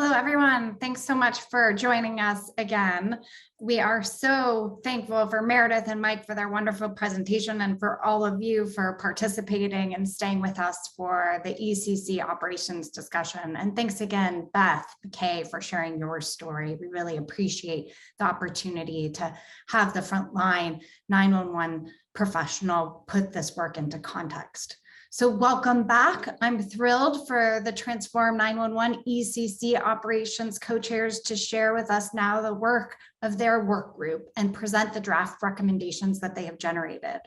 Hello, everyone. Thanks so much for joining us again. We are so thankful for Meredith and Mike for their wonderful presentation and for all of you for participating and staying with us for the ECC operations discussion. And thanks again, Beth Kay, for sharing your story. We really appreciate the opportunity to have the frontline 911 professional put this work into context. So welcome back. I'm thrilled for the Transform 911 ECC operations co-chairs to share with us now the work of their work group and present the draft recommendations that they have generated.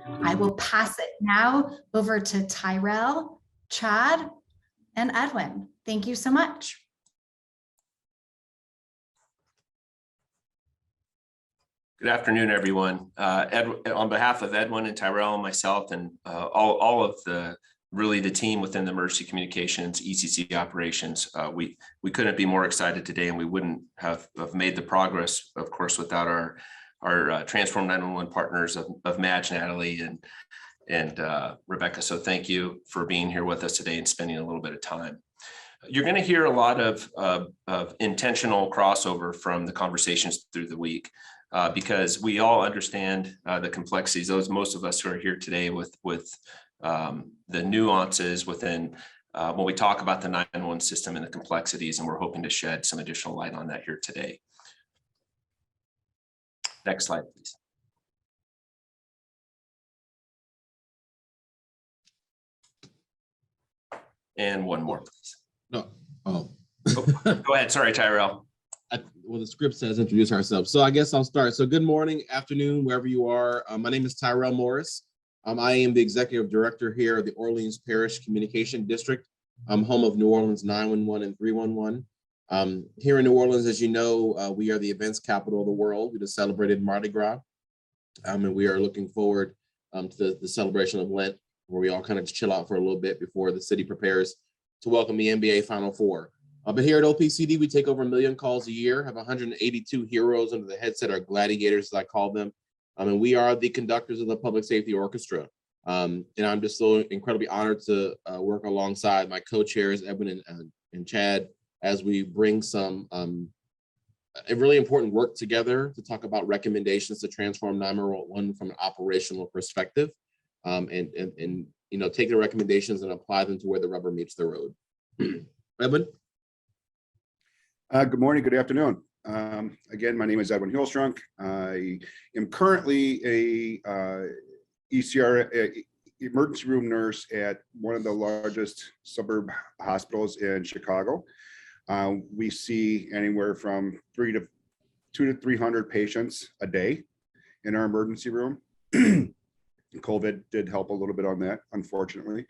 I will pass it now over to Tyrell, Chad, and Edwin. Thank you so much. Good afternoon, everyone. On behalf of Edwin and Tyrell and myself and all of the team within the Emergency Communications ECC operations, we couldn't be more excited today, and we wouldn't have made the progress, of course, without our Transform 911 partners of Madge, Natalie, and Rebecca. So thank you for being here with us today and spending a little bit of time. You're going to hear a lot of intentional crossover from the conversations through the week. Because we all understand the complexities. Most of us who are here today with the nuances within when we talk about the 911 system and the complexities, and we're hoping to shed some additional light on that here today. Next slide, please. And one more, please. No. Oh. Go ahead. Sorry, Tyrell. Well, the script says introduce ourselves. So I guess I'll start. So good morning, afternoon, wherever you are. My name is Tyrell Morris. I am the executive director here of the Orleans Parish Communication District. I'm home of New Orleans 911 and 311. Here in New Orleans, as you know, we are the events capital of the world. We just celebrated Mardi Gras. And we are looking forward to the celebration of Lent, where we all kind of just chill out for a little bit before the city prepares to welcome the NBA Final Four. But here at OPCD, we take over 1 million calls a year, have 182 heroes under the headset, our gladiators, as I call them. And we are the conductors of the public safety orchestra. And I'm just so incredibly honored to work alongside my co-chairs, Edwin and Chad, as we bring some a really important work together to talk about recommendations to transform 911 from an operational perspective, and you know, take the recommendations and apply them to where the rubber meets the road. Edwin? Good morning, good afternoon. Again, my name is Edwin Hillstrunk. I am currently a emergency room nurse at one of the largest suburb hospitals in Chicago. We see anywhere from 200 to 300 patients a day in our emergency room. COVID did help a little bit on that, unfortunately.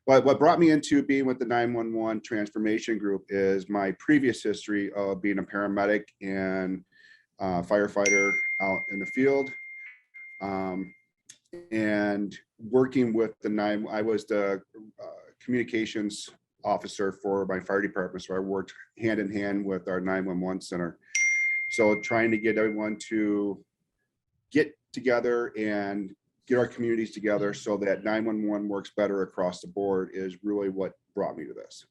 But what brought me into being with the 911 transformation group is my previous history of being a paramedic and firefighter out in the field, and working with I was the communications officer for my fire department, so I worked hand in hand with our 911 center. So trying to get everyone to get together and get our communities together so that 911 works better across the board is really what brought me to this.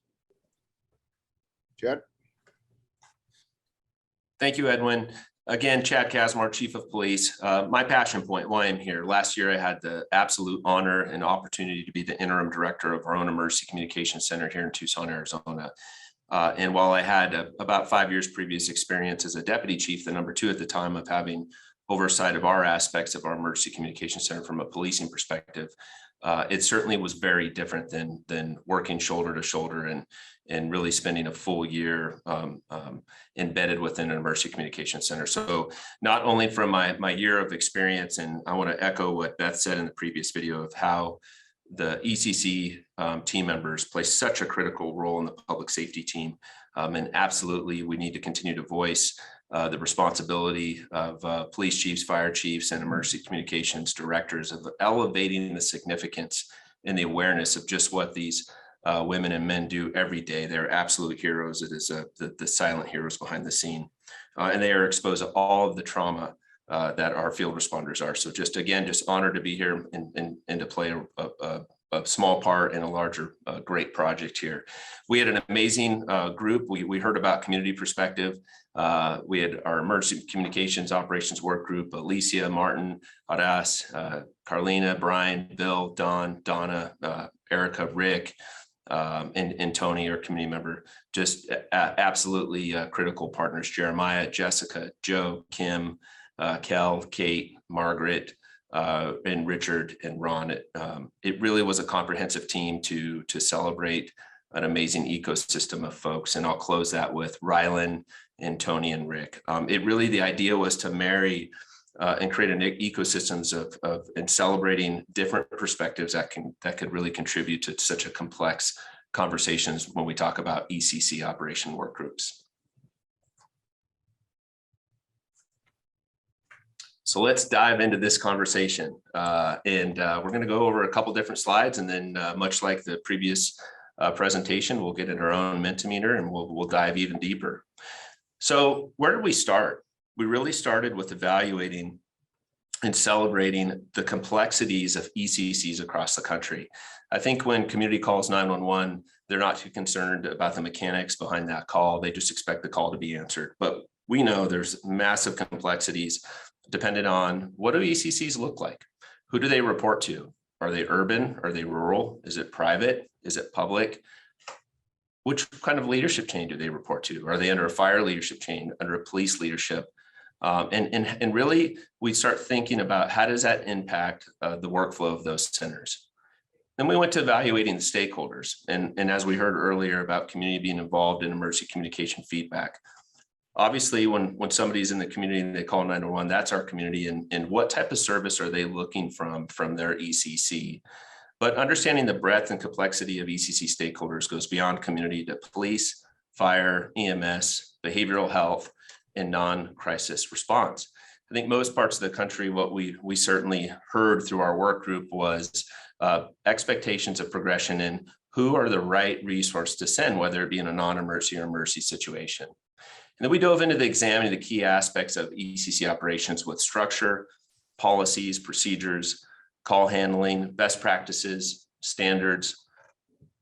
Chad? Thank you, Edwin. Again, Chad Kasmar, Chief of Police. My passion point, why I'm here. Last year, I had the absolute honor and opportunity to be the interim director of our own Emergency Communications Center here in Tucson, Arizona. And while I had about 5 years previous experience as a deputy chief, the number 2 at the time of having oversight of our aspects of our Emergency Communication Center from a policing perspective, it certainly was very different than working shoulder to shoulder and really spending a full year embedded within an Emergency Communication Center. So not only from my year of experience, and I want to echo what Beth said in the previous video of how the ECC team members play such a critical role in the public safety team. And absolutely, we need to continue to voice the responsibility of police chiefs, fire chiefs, and emergency communications directors of elevating the significance and the awareness of just what these women and men do every day. They're absolute heroes. It is the silent heroes behind the scene. And they are exposed to all of the trauma that our field responders are. So just again, just honored to be here and to play a small part in a larger, great project here. We had an amazing group. We heard about community perspective. We had our emergency communications operations work group, Alicia, Martin, Adas, Carlina, Brian, Bill, Don, Donna, Erica, Rick, and Tony, our community member, just absolutely critical partners. Jeremiah, Jessica, Joe, Kim, Kel, Kate, Margaret, and Richard and Ron. It really was a comprehensive team to celebrate an amazing ecosystem of folks. And I'll close that with Rylan and Tony and Rick. The idea was to marry and create an ecosystems of and celebrating different perspectives that could really contribute to such a complex conversations when we talk about ECC operation work groups. So let's dive into this conversation. We're going to go over a couple different slides, and then much like the previous presentation, we'll get in our own Mentimeter and we'll dive even deeper. So where did we start? We really started with evaluating and celebrating the complexities of ECCs across the country. I think when community calls 911, they're not too concerned about the mechanics behind that call. They just expect the call to be answered. But we know there's massive complexities dependent on what do ECCs look like? Who do they report to? Are they urban? Are they rural? Is it private? Is it public? Which kind of leadership chain do they report to? Are they under a fire leadership chain, under a police leadership? And really, we start thinking about how does that impact the workflow of those centers. Then we went to evaluating the stakeholders. And as we heard earlier about community being involved in emergency communication feedback. Obviously, when somebody's in the community and they call 911, that's our community. And what type of service are they looking from their ECC? But understanding the breadth and complexity of ECC stakeholders goes beyond community to police, fire, EMS, behavioral health, and non-crisis response. I think most parts of the country, what we certainly heard through our work group was expectations of progression in who are the right resource to send, whether it be in a non-emergency or emergency situation. And then we dove into examining the key aspects of ECC operations with structure, policies, procedures, call handling, best practices, standards,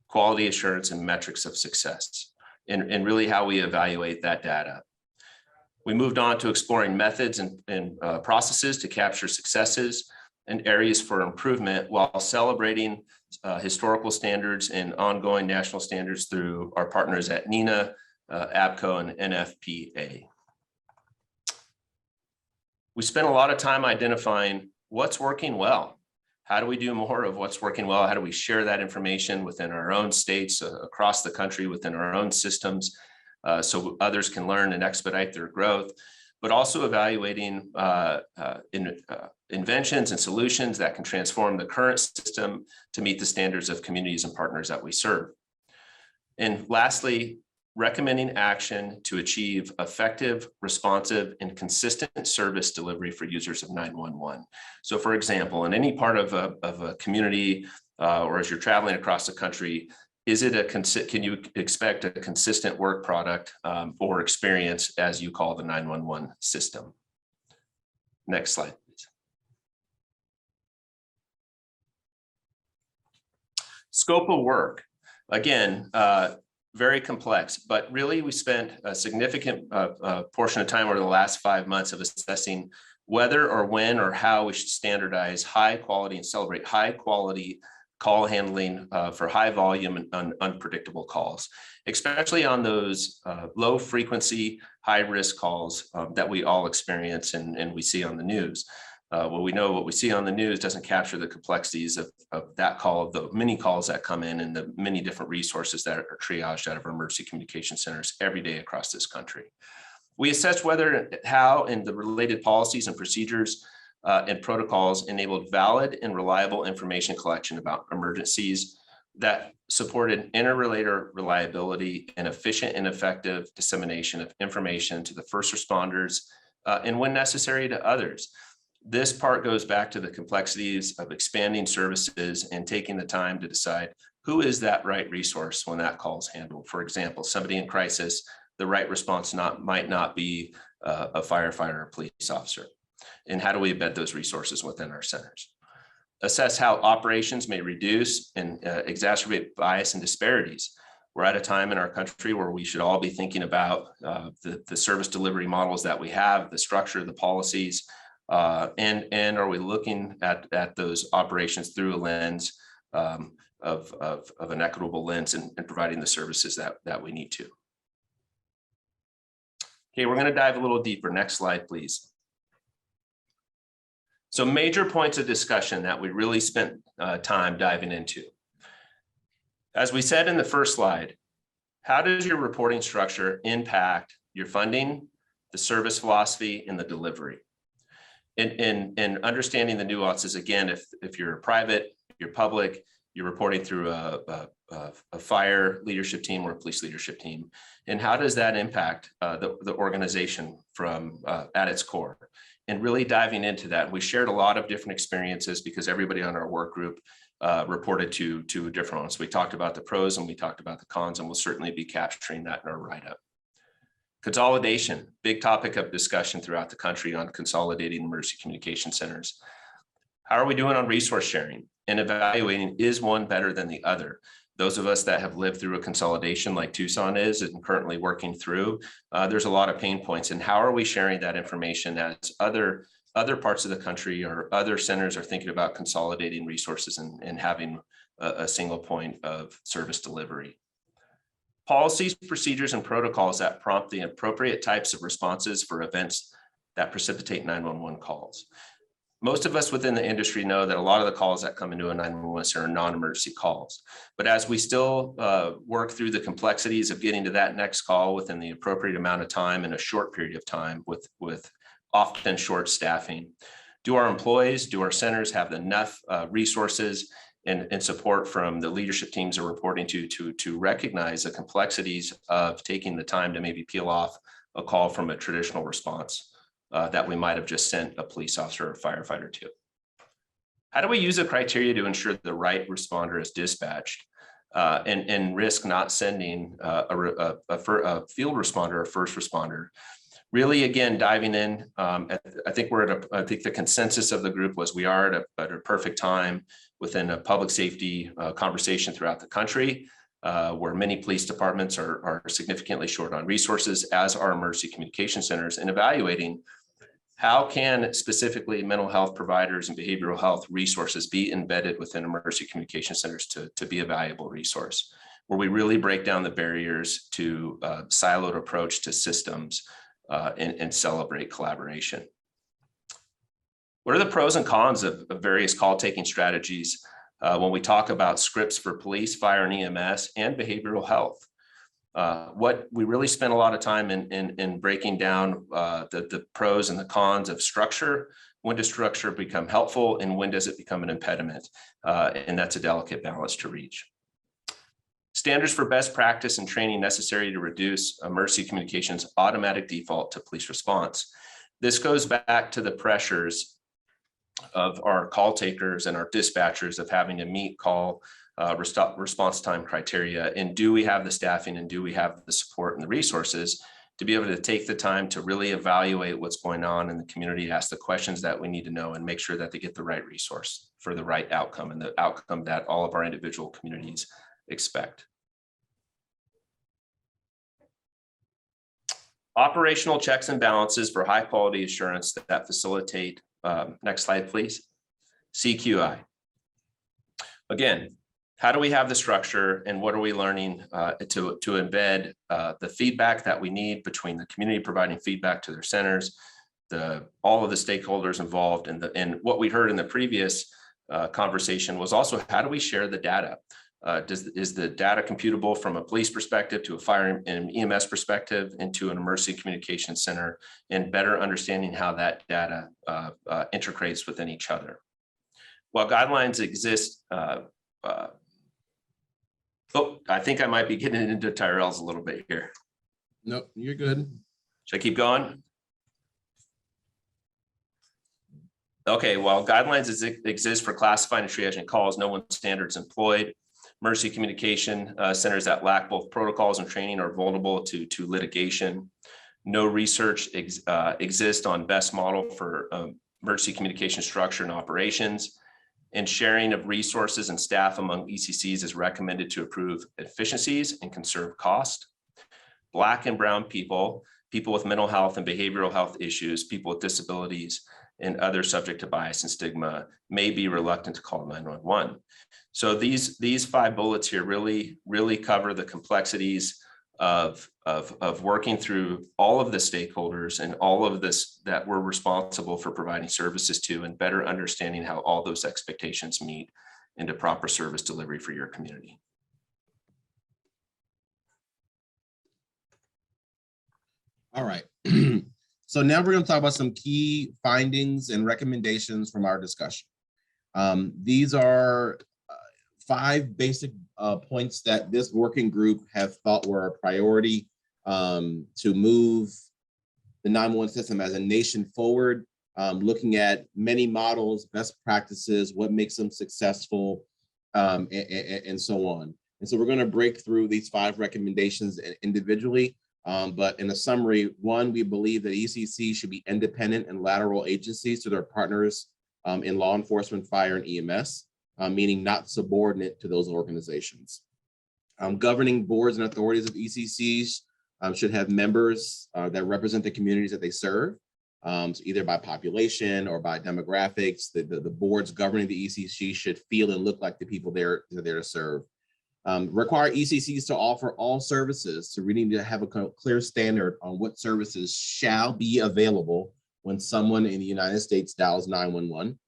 quality assurance, and metrics of success, and really how we evaluate that data. We moved on to exploring methods and processes to capture successes and areas for improvement while celebrating historical standards and ongoing national standards through our partners at NENA, ABCO, and NFPA. We spent a lot of time identifying what's working well. How do we do more of what's working well? How do we share that information within our own states, across the country, within our own systems, so others can learn and expedite their growth, but also evaluating inventions and solutions that can transform the current system to meet the standards of communities and partners that we serve. And lastly, recommending action to achieve effective, responsive, and consistent service delivery for users of 911. So for example, in any part of a community or as you're traveling across the country, can you expect a consistent work product or experience as you call the 911 system? Next slide, please. Scope of work. Again, very complex, but really we spent a significant portion of time over the last 5 months of assessing whether or when or how we should standardize high quality and celebrate high quality call handling for high volume and unpredictable calls, especially on those low frequency, high risk calls that we all experience and we see on the news. Well, we know what we see on the news doesn't capture the complexities of that call, the many calls that come in and the many different resources that are triaged out of our emergency communication centers every day across this country. We assessed whether, how, and the related policies and procedures and protocols enabled valid and reliable information collection about emergencies that supported interrelator reliability and efficient and effective dissemination of information to the first responders and when necessary to others. This part goes back to the complexities of expanding services and taking the time to decide who is that right resource when that call is handled. For example, somebody in crisis, the right response might not be a firefighter or police officer. And how do we embed those resources within our centers? Assess how operations may reduce and exacerbate bias and disparities. We're at a time in our country where we should all be thinking about the service delivery models that we have, the structure, the policies, and are we looking at those operations through a lens of an equitable lens and providing the services that we need to. Okay, we're going to dive a little deeper. Next slide, please. So major points of discussion that we really spent time diving into. As we said in the first slide, how does your reporting structure impact your funding, the service philosophy, and the delivery? And understanding the nuances, again, if you're private, you're public, you're reporting through a fire leadership team or a police leadership team, and how does that impact the organization from at its core? And really diving into that. We shared a lot of different experiences because everybody on our work group reported to different ones. We talked about the pros and we talked about the cons, and we'll certainly be capturing that in our write-up. Consolidation, big topic of discussion throughout the country on consolidating emergency communication centers. How are we doing on resource sharing and evaluating, is one better than the other? Those of us that have lived through a consolidation like Tucson is and currently working through, there's a lot of pain points. And how are we sharing that information as other parts of the country or other centers are thinking about consolidating resources and having a single point of service delivery? Policies, procedures, and protocols that prompt the appropriate types of responses for events that precipitate 911 calls. Most of us within the industry know that a lot of the calls that come into a 911 center are non-emergency calls. But as we still work through the complexities of getting to that next call within the appropriate amount of time in a short period of time with often short staffing, do our employees, do our centers have enough resources and support from the leadership teams are reporting to recognize the complexities of taking the time to maybe peel off a call from a traditional response that we might have just sent a police officer or firefighter to? How do we use the criteria to ensure the right responder is dispatched and risk not sending a field responder or first responder? Really, again, diving in, I think I think the consensus of the group was we are at a perfect time within a public safety conversation throughout the country, where many police departments are significantly short on resources, as are emergency communication centers, and evaluating how can specifically mental health providers and behavioral health resources be embedded within emergency communication centers to be a valuable resource, where we really break down the barriers to siloed approach to systems and celebrate collaboration. What are the pros and cons of various call taking strategies when we talk about scripts for police, fire, and EMS, and behavioral health? What we really spent a lot of time in breaking down the pros and the cons of structure. When does structure become helpful and when does it become an impediment? And that's a delicate balance to reach. Standards for best practice and training necessary to reduce emergency communications automatic default to police response. This goes back to the pressures of our call takers and our dispatchers of having to meet call response time criteria. And do we have the staffing and do we have the support and the resources to be able to take the time to really evaluate what's going on in the community, ask the questions that we need to know, and make sure that they get the right resource for the right outcome and the outcome that all of our individual communities expect. Operational checks and balances for high quality assurance that facilitate, next slide, please, CQI. Again, how do we have the structure and what are we learning to embed the feedback that we need between the community providing feedback to their centers, all of the stakeholders involved, and what we heard in the previous conversation was also how do we share the data? Is the data computable from a police perspective to a fire and EMS perspective into an emergency communication center, and better understanding how that data integrates within each other? While guidelines exist, I think I might be getting into Tyrell's a little bit here. Nope, you're good. Should I keep going? Okay, while guidelines exist for classifying and triaging calls, no one standards employed. Emergency communication centers that lack both protocols and training are vulnerable to litigation. No research exists on best model for emergency communication structure and operations. and sharing of resources and staff among ECCs is recommended to improve efficiencies and conserve cost. Black and brown people, people with mental health and behavioral health issues, people with disabilities, and others subject to bias and stigma may be reluctant to call 911. So these 5 bullets here really cover the complexities of working through all of the stakeholders and all of this that we're responsible for providing services to, and better understanding how all those expectations meet into proper service delivery for your community. All right. So now we're going to talk about some key findings and recommendations from our discussion. These are 5 basic points that this working group have thought were a priority to move the 911 system as a nation forward, looking at many models, best practices, what makes them successful, and so on. And so we're going to break through these 5 recommendations individually. But in a summary, 1, we believe that ECC should be independent and lateral agencies to their partners in law enforcement, fire, and EMS, meaning not subordinate to those organizations. Governing boards and authorities of ECCs should have members that represent the communities that they serve, so either by population or by demographics. The boards governing the ECC should feel and look like the people they're there to serve. Require ECCs to offer all services, so we need to have a clear standard on what services shall be available when someone in the United States dials 911.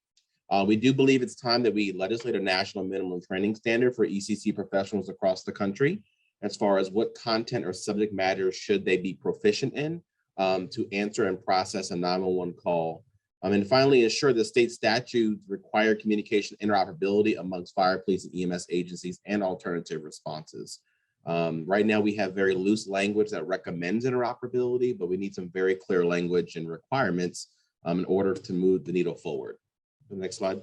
We do believe it's time that we legislate a national minimum training standard for ECC professionals across the country, as far as what content or subject matter should they be proficient in to answer and process a 911 call. And finally, ensure that state statutes require communication interoperability amongst fire, police, and EMS agencies and alternative responses. Right now, we have very loose language that recommends interoperability, but we need some very clear language and requirements in order to move the needle forward. The next slide.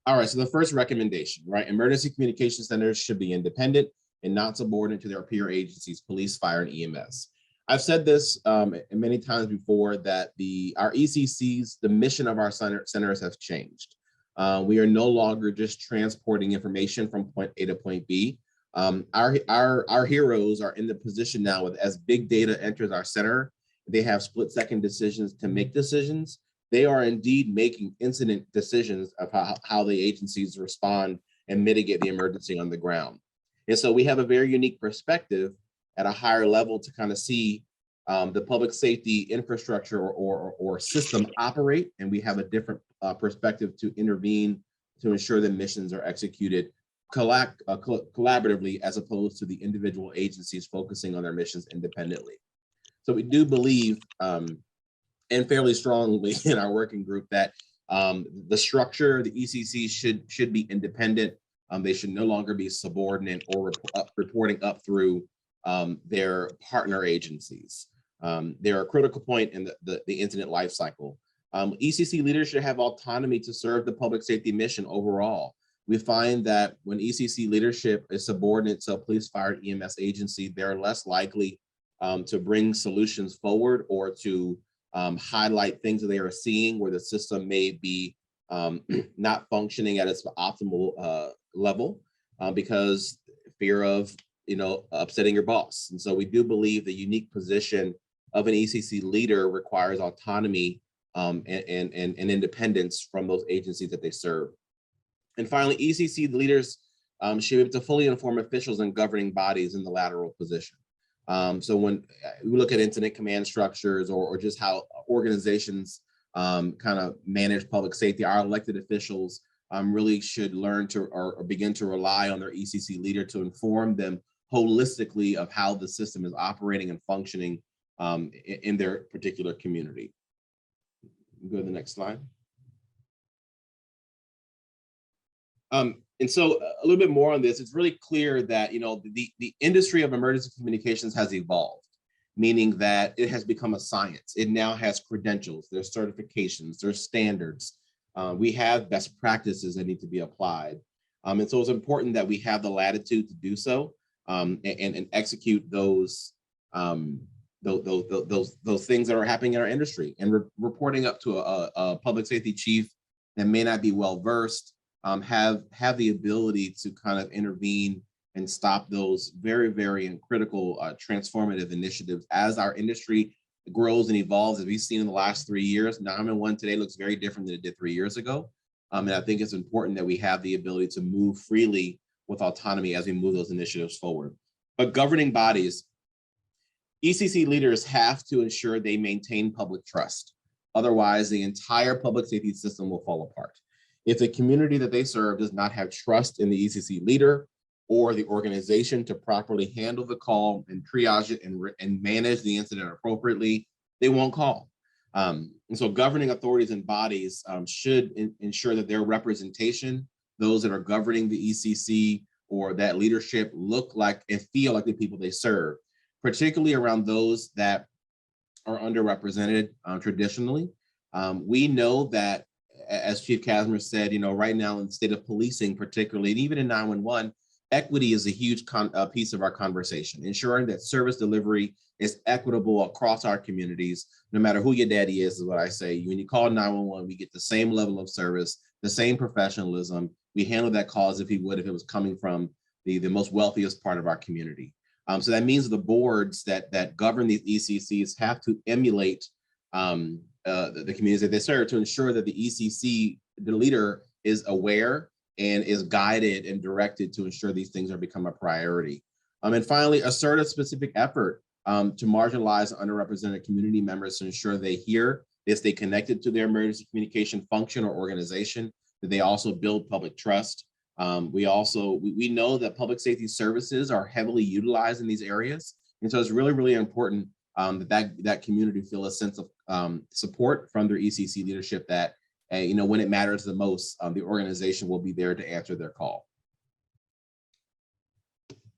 All right, so the first recommendation, right? Emergency communication centers should be independent and not subordinate to their peer agencies, police, fire, and EMS. I've said this many times before that our ECCs, the mission of our centers have changed. We are no longer just transporting information from point A to point B. Our heroes are in the position now with, as big data enters our center, they have split-second decisions to make decisions. They are indeed making incident decisions of how the agencies respond and mitigate the emergency on the ground. And so we have a very unique perspective at a higher level to kind of see the public safety infrastructure or system operate, and we have a different perspective to intervene to ensure that missions are executed collaboratively, as opposed to the individual agencies focusing on their missions independently. So we do believe, and fairly strongly in our working group, that the structure, the ECC should be independent. They should no longer be subordinate or reporting up through their partner agencies. They're a critical point in the incident life cycle. ECC leaders should have autonomy to serve the public safety mission overall. We find that when ECC leadership is subordinate to a police, fire, EMS agency, they're less likely to bring solutions forward or to highlight things that they are seeing where the system may be not functioning at its optimal level because fear of upsetting your boss. And so we do believe the unique position of an ECC leader requires autonomy and independence from those agencies that they serve. And finally, ECC leaders should be able to fully inform officials and governing bodies in the lateral position. So when we look at incident command structures or just how organizations kind of manage public safety, our elected officials really should learn to or begin to rely on their ECC leader to inform them holistically of how the system is operating and functioning in their particular community. Go to the next slide. And so a little bit more on this, it's really clear that the industry of emergency communications has evolved, meaning that it has become a science. It now has credentials, there's certifications, there's standards. We have best practices that need to be applied. And so it's important that we have the latitude to do so and execute those things that are happening in our industry. And reporting up to a public safety chief that may not be well versed have the ability to kind of intervene and stop those very, very critical transformative initiatives as our industry grows and evolves. As we've seen in the last 3 years, 911 today looks very different than it did 3 years ago. And I think it's important that we have the ability to move freely with autonomy as we move those initiatives forward. But governing bodies, ECC leaders have to ensure they maintain public trust. Otherwise, the entire public safety system will fall apart. If the community that they serve does not have trust in the ECC leader or the organization to properly handle the call and triage it and manage the incident appropriately, they won't call. And so governing authorities and bodies should ensure that their representation, those that are governing the ECC or that leadership, look like and feel like the people they serve, particularly around those that are underrepresented traditionally. We know that, as Chief Kasmar said, right now in the state of policing, particularly, and even in 911, equity is a huge piece of our conversation, ensuring that service delivery is equitable across our communities, no matter who your daddy is what I say. When you call 911, we get the same level of service, the same professionalism. We handle that call as if it was coming from the most wealthiest part of our community. So that means the boards that govern these ECCs have to emulate the communities that they serve to ensure that the ECC, the leader, is aware and is guided and directed to ensure these things are become a priority. And finally, assert a specific effort to marginalize underrepresented community members to ensure they stay connected to their emergency communication function or organization, that they also build public trust. We know that public safety services are heavily utilized in these areas. And so it's really, really important that community feel a sense of support from their ECC leadership that, when it matters the most, the organization will be there to answer their call.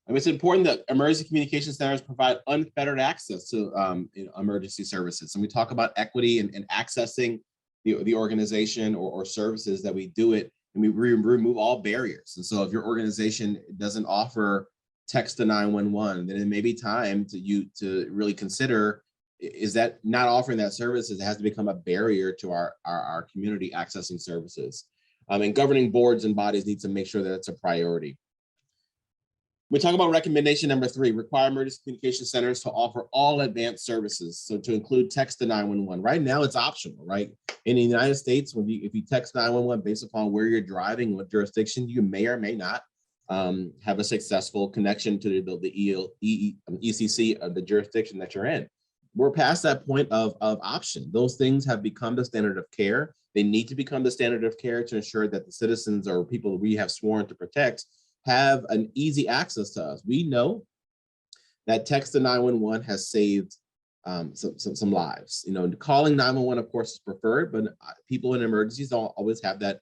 It's important that emergency communication centers provide unfettered access to emergency services. And we talk about equity and accessing the organization or services that we do it, and we remove all barriers. And so if your organization doesn't offer text to 911, then it may be time to really consider, is that not offering that services, it has to become a barrier to our community accessing services. And governing boards and bodies need to make sure that it's a priority. We talk about recommendation number 3, require emergency communication centers to offer all advanced services. So to include text to 911. Right now it's optional, right? In the United States, if you text 911 based upon where you're driving, what jurisdiction, you may or may not have a successful connection to the ECC of the jurisdiction that you're in. We're past that point of option. Those things have become the standard of care. They need to become the standard of care to ensure that the citizens or people we have sworn to protect have an easy access to us. We know that text to 911 has saved some lives. Calling 911, of course, is preferred, but people in emergencies don't always have that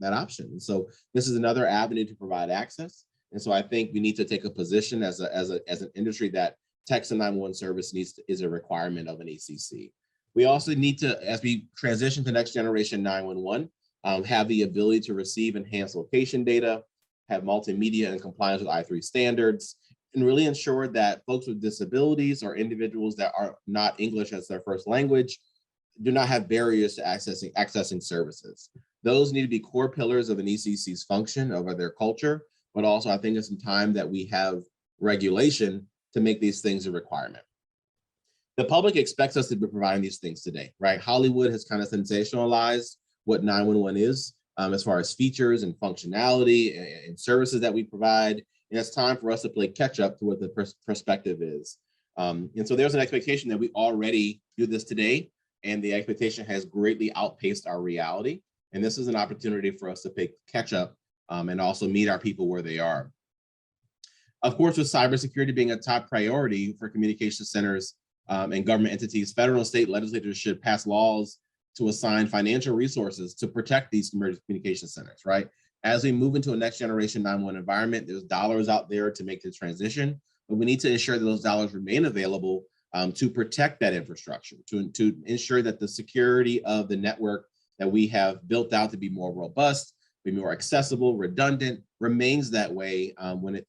option. And so this is another avenue to provide access. And so I think we need to take a position as an industry that text to 911 service is a requirement of an ECC. We also need to, as we transition to next generation 911, have the ability to receive enhanced location data, have multimedia and compliance with I3 standards, and really ensure that folks with disabilities or individuals that are not English as their first language do not have barriers to accessing services. Those need to be core pillars of an ECC's function, of their culture, but also I think it's some time that we have regulation to make these things a requirement. The public expects us to be providing these things today, right? Hollywood has kind of sensationalized what 911 is. As far as features and functionality and services that we provide. And it's time for us to play catch up to what the perspective is. And so there's an expectation that we already do this today, and the expectation has greatly outpaced our reality. And this is an opportunity for us to play catch up and also meet our people where they are. Of course, with cybersecurity being a top priority for communication centers and government entities, federal and state legislators should pass laws to assign financial resources to protect these emergency communication centers, right? As we move into a next generation 911 environment, there's dollars out there to make the transition, but we need to ensure that those dollars remain available to protect that infrastructure, to ensure that the security of the network that we have built out to be more robust, be more accessible, redundant, remains that way when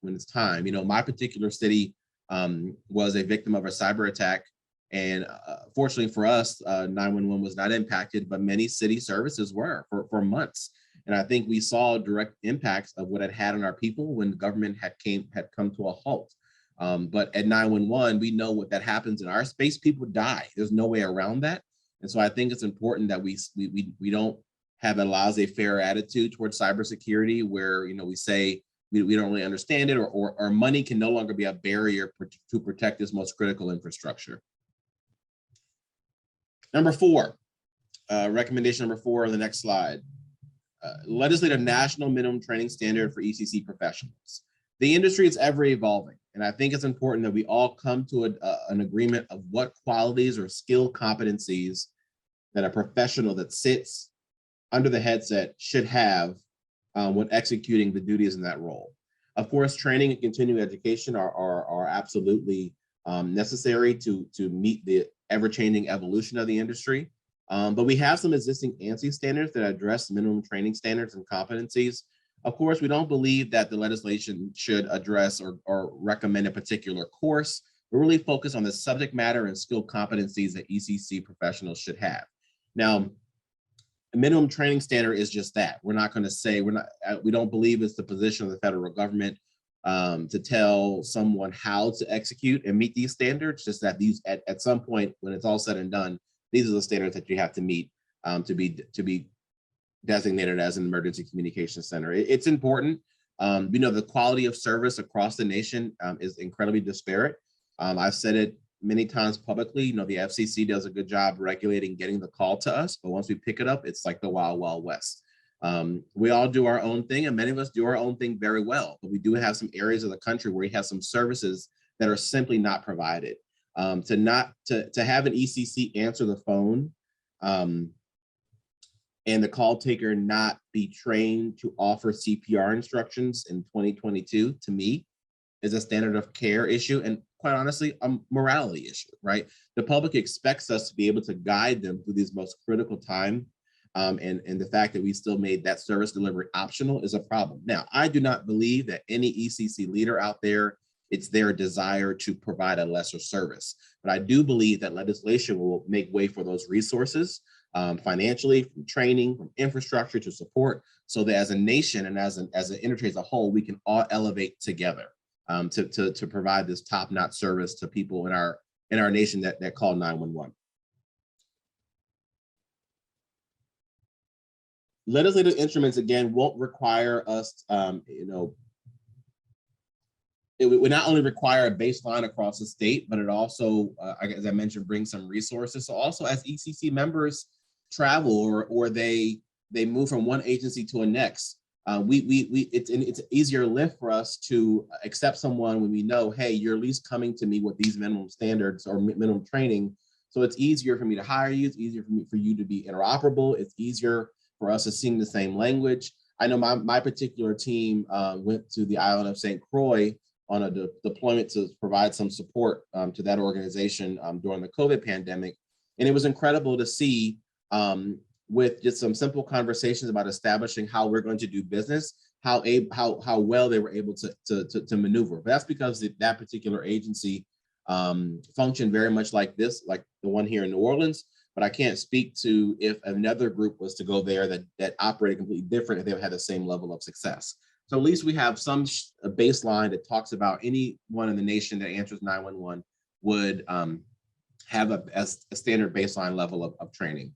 it's time. My particular city was a victim of a cyber attack And fortunately for us, 911 was not impacted, but many city services were for months. And I think we saw direct impacts of what it had on our people when the government had come to a halt. But at 911, we know what that happens in our space. People die. There's no way around that. And so I think it's important that we don't have a laissez-faire attitude towards cybersecurity where, you know, we say we don't really understand it, or money can no longer be a barrier to protect this most critical infrastructure. Number 4, recommendation number 4 on the next slide. Legislate a national minimum training standard for ECC professionals. The industry is ever evolving, and I think it's important that we all come to an agreement of what qualities or skill competencies that a professional that sits under the headset should have when executing the duties in that role. Of course, training and continuing education are absolutely necessary to meet the ever-changing evolution of the industry. But we have some existing ANSI standards that address minimum training standards and competencies. Of course, we don't believe that the legislation should address or recommend a particular course. We're really focused on the subject matter and skill competencies that ECC professionals should have. Now, a minimum training standard is just that. We're not going to say, we don't believe it's the position of the federal government to tell someone how to execute and meet these standards, just that these at some point when it's all said and done, these are the standards that you have to meet to be designated as an emergency communication center. It's important. We know the quality of service across the nation is incredibly disparate. I've said it many times publicly. You know, the FCC does a good job regulating getting the call to us, but once we pick it up, it's like the wild, wild west. We all do our own thing, and many of us do our own thing very well, but we do have some areas of the country where we have some services that are simply not provided. To have an ECC answer the phone and the call taker not be trained to offer CPR instructions in 2022, to me, is a standard of care issue, and quite honestly, a morality issue, right? The public expects us to be able to guide them through these most critical time, and the fact that we still made that service delivery optional is a problem. Now, I do not believe that any ECC leader out there, it's their desire to provide a lesser service, but I do believe that legislation will make way for those resources, financially, from training, from infrastructure to support, so that as a nation and as an industry as a whole, we can all elevate together to provide this top-notch service to people in our nation that call 911. Legislative instruments, again, won't require us, it would not only require a baseline across the state, but it also, as I mentioned, brings some resources. So also as ECC members travel or they move from one agency to a next, it's an easier lift for us to accept someone when we know, hey, you're at least coming to me with these minimum standards or minimum training. So it's easier for me to hire you. It's easier for you to be interoperable. It's easier for us to sing the same language. I know my particular team went to the island of St. Croix on a deployment to provide some support to that organization during the COVID pandemic. And it was incredible to see with just some simple conversations about establishing how we're going to do business, how well they were able to maneuver. But that's because that particular agency functioned very much like this, like the one here in New Orleans. But I can't speak to if another group was to go there that operated completely different, if they had the same level of success. So at least we have some baseline that talks about anyone in the nation that answers 911 would have a standard baseline level of training.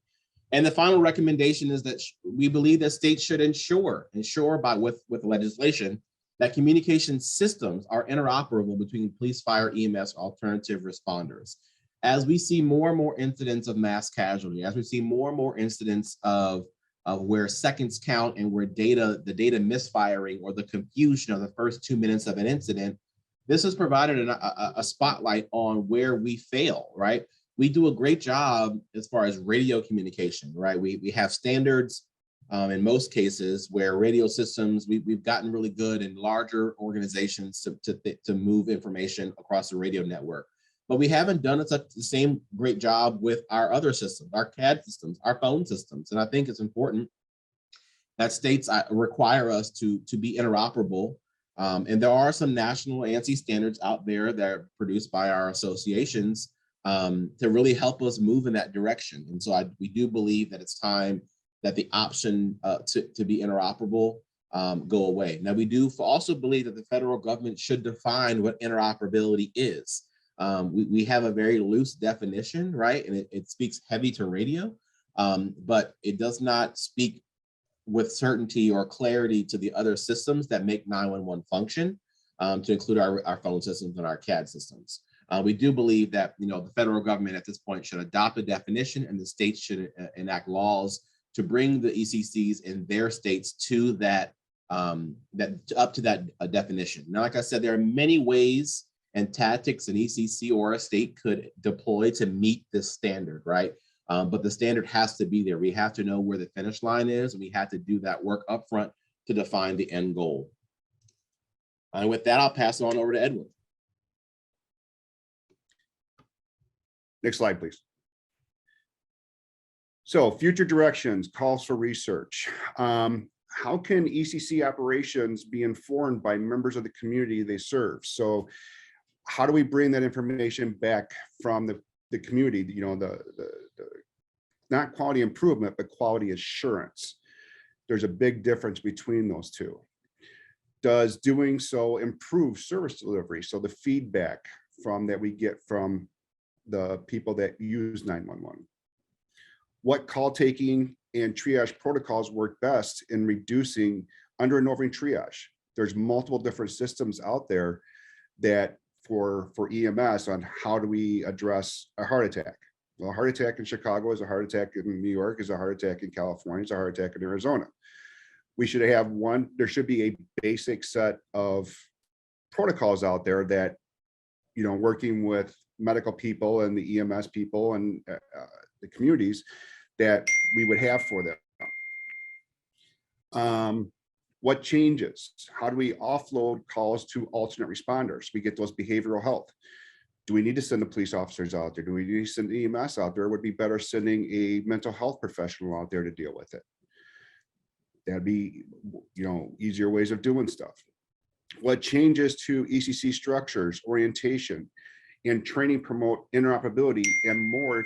And the final recommendation is that we believe that states should ensure with legislation that communication systems are interoperable between police, fire, EMS, alternative responders. As we see more and more incidents of mass casualty, as we see more and more incidents of where seconds count and where the data misfiring or the confusion of the first 2 minutes of an incident, this has provided a spotlight on where we fail, right? We do a great job as far as radio communication, right? We have standards in most cases where radio systems, we've gotten really good in larger organizations to move information across the radio network. But we haven't done the same great job with our other systems, our CAD systems, our phone systems. And I think it's important that states require us to be interoperable. And there are some national ANSI standards out there that are produced by our associations to really help us move in that direction. And so we do believe that it's time that the option to be interoperable go away. Now, we do also believe that the federal government should define what interoperability is. We have a very loose definition, right? And it speaks heavy to radio, but it does not speak with certainty or clarity to the other systems that make 911 function, to include our phone systems and our CAD systems. We do believe that the federal government at this point should adopt a definition, and the states should enact laws to bring the ECCs in their states to that up to that definition. Now, like I said, there are many ways and tactics an ECC or a state could deploy to meet this standard, right? But the standard has to be there. We have to know where the finish line is, and we have to do that work up front to define the end goal. And with that, I'll pass it on over to Edwin. Next slide, please. So future directions, calls for research. How can ECC operations be informed by members of the community they serve? So how do we bring that information back from the community, the not quality improvement, but quality assurance? There's a big difference between those two. Does doing so improve service delivery? So the feedback that we get from the people that use 911. What call taking and triage protocols work best in reducing under and over triage? There's multiple different systems out there that for EMS on how do we address a heart attack. Well, a heart attack in Chicago is a heart attack in New York, is a heart attack in California, is a heart attack in Arizona. We should have there should be a basic set of protocols out there that, working with medical people and the EMS people and the communities that we would have for them. What changes? How do we offload calls to alternate responders? We get those behavioral health. Do we need to send the police officers out there? Do we need to send EMS out there? It would be better sending a mental health professional out there to deal with it. That'd be, easier ways of doing stuff. What changes to ECC structures, orientation, and training promote interoperability and more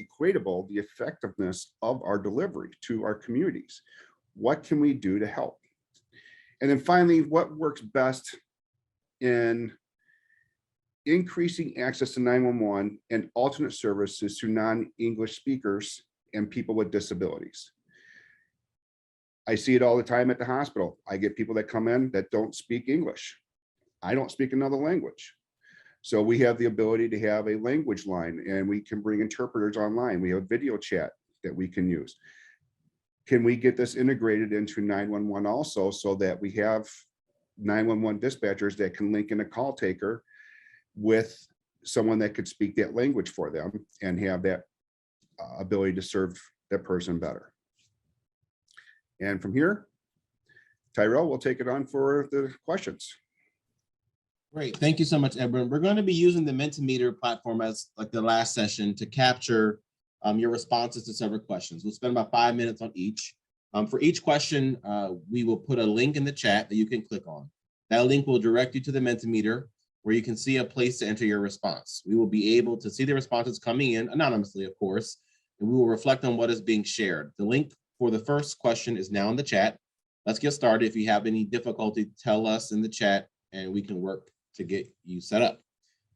equatable the effectiveness of our delivery to our communities? What can we do to help? And then finally, what works best in increasing access to 911 and alternate services to non-English speakers and people with disabilities? I see it all the time at the hospital. I get people that come in that don't speak English. I don't speak another language. So we have the ability to have a language line, and we can bring interpreters online. We have video chat that we can use. Can we get this integrated into 911 also, so that we have 911 dispatchers that can link in a call taker with someone that could speak that language for them and have that ability to serve that person better? And from here, Tyrell will take it on for the questions. Great, thank you so much, Edwin. We're going to be using the Mentimeter platform as like the last session to capture your responses to several questions. We'll spend about 5 minutes on each. For each question, we will put a link in the chat that you can click on. That link will direct you to the Mentimeter, where you can see a place to enter your response. We will be able to see the responses coming in anonymously, of course, and we will reflect on what is being shared. The link for the first question is now in the chat. Let's get started. If you have any difficulty, tell us in the chat and we can work to get you set up.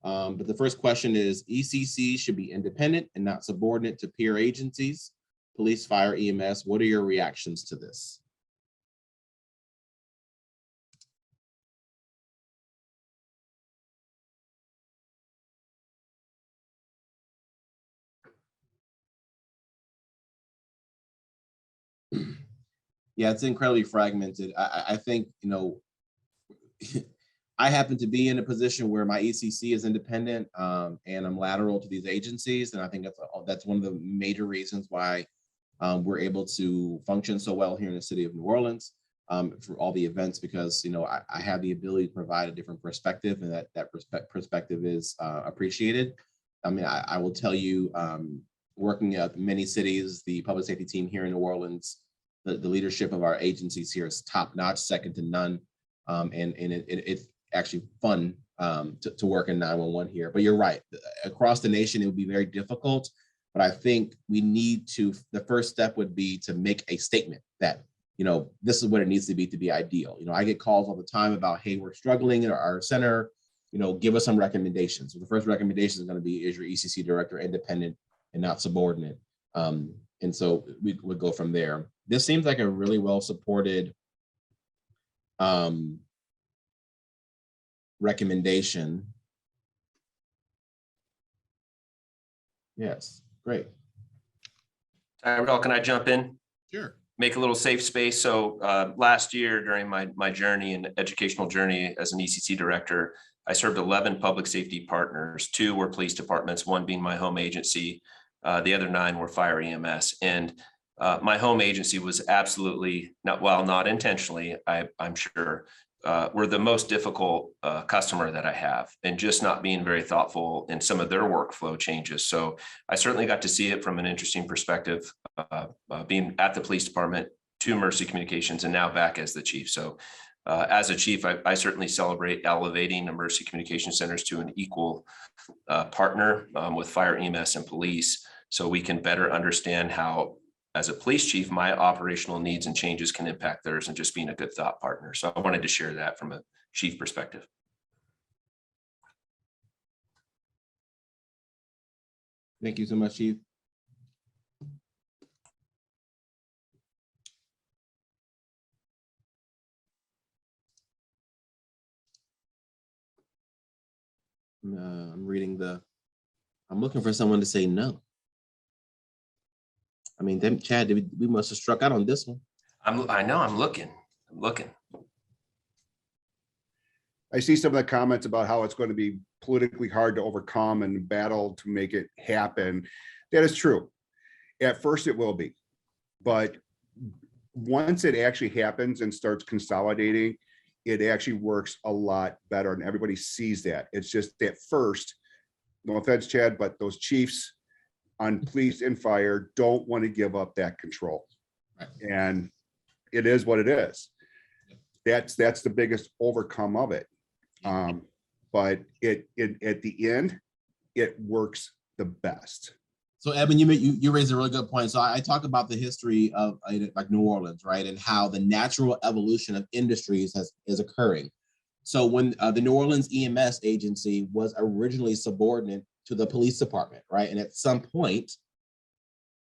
But the first question is, ECC should be independent and not subordinate to peer agencies, police, fire, EMS. What are your reactions to this? Yeah, it's incredibly fragmented. I think, I happen to be in a position where my ECC is independent and I'm lateral to these agencies. And I think that's one of the major reasons why we're able to function so well here in the city of New Orleans for all the events, because, I have the ability to provide a different perspective, and that perspective is appreciated. I mean, I will tell you, working at many cities, the public safety team here in New Orleans, the leadership of our agencies here is top notch, second to none. And it's actually fun to work in 911 here. But you're right. Across the nation, it would be very difficult. But I think we need to, the first step would be to make a statement that, this is what it needs to be ideal. I get calls all the time about, hey, we're struggling in our center, give us some recommendations. So the first recommendation is going to be, is your ECC director independent and not subordinate? And so we would go from there. This seems like a really well supported recommendation. Yes, great. Tyrell, can I jump in? Sure. Make a little safe space. So last year during my journey and educational journey as an ECC director, I served 11 public safety partners. 2 were police departments, 1 being my home agency. The other 9 were fire EMS. And my home agency was absolutely not intentionally, I'm sure, were the most difficult customer that I have, and just not being very thoughtful in some of their workflow changes. So I certainly got to see it from an interesting perspective, being at the police department, to Mercy Communications, and now back as the chief. So as a chief, I certainly celebrate elevating the Mercy Communication Centers to an equal partner with fire EMS and police, so we can better understand how, as a police chief, my operational needs and changes can impact theirs, and just being a good thought partner. So I wanted to share that from a chief perspective. Thank you so much, Chief. I'm looking for someone to say no. I mean, then Chad, we must have struck out on this one. I know, I'm looking. I see some of the comments about how it's going to be politically hard to overcome and battle to make it happen. That is true. At first it will be, but once it actually happens and starts consolidating, it actually works a lot better, and everybody sees that. It's just that first, no offense, Chad, but those chiefs on police and fire don't want to give up that control. Right. And it is what it is. That's the biggest overcome of it. But it at the end, it works the best. So Evan, you raised a really good point. So I talk about the history of like New Orleans, right, and how the natural evolution of industries is occurring. So when the New Orleans EMS agency was originally subordinate to the police department, right, and at some point,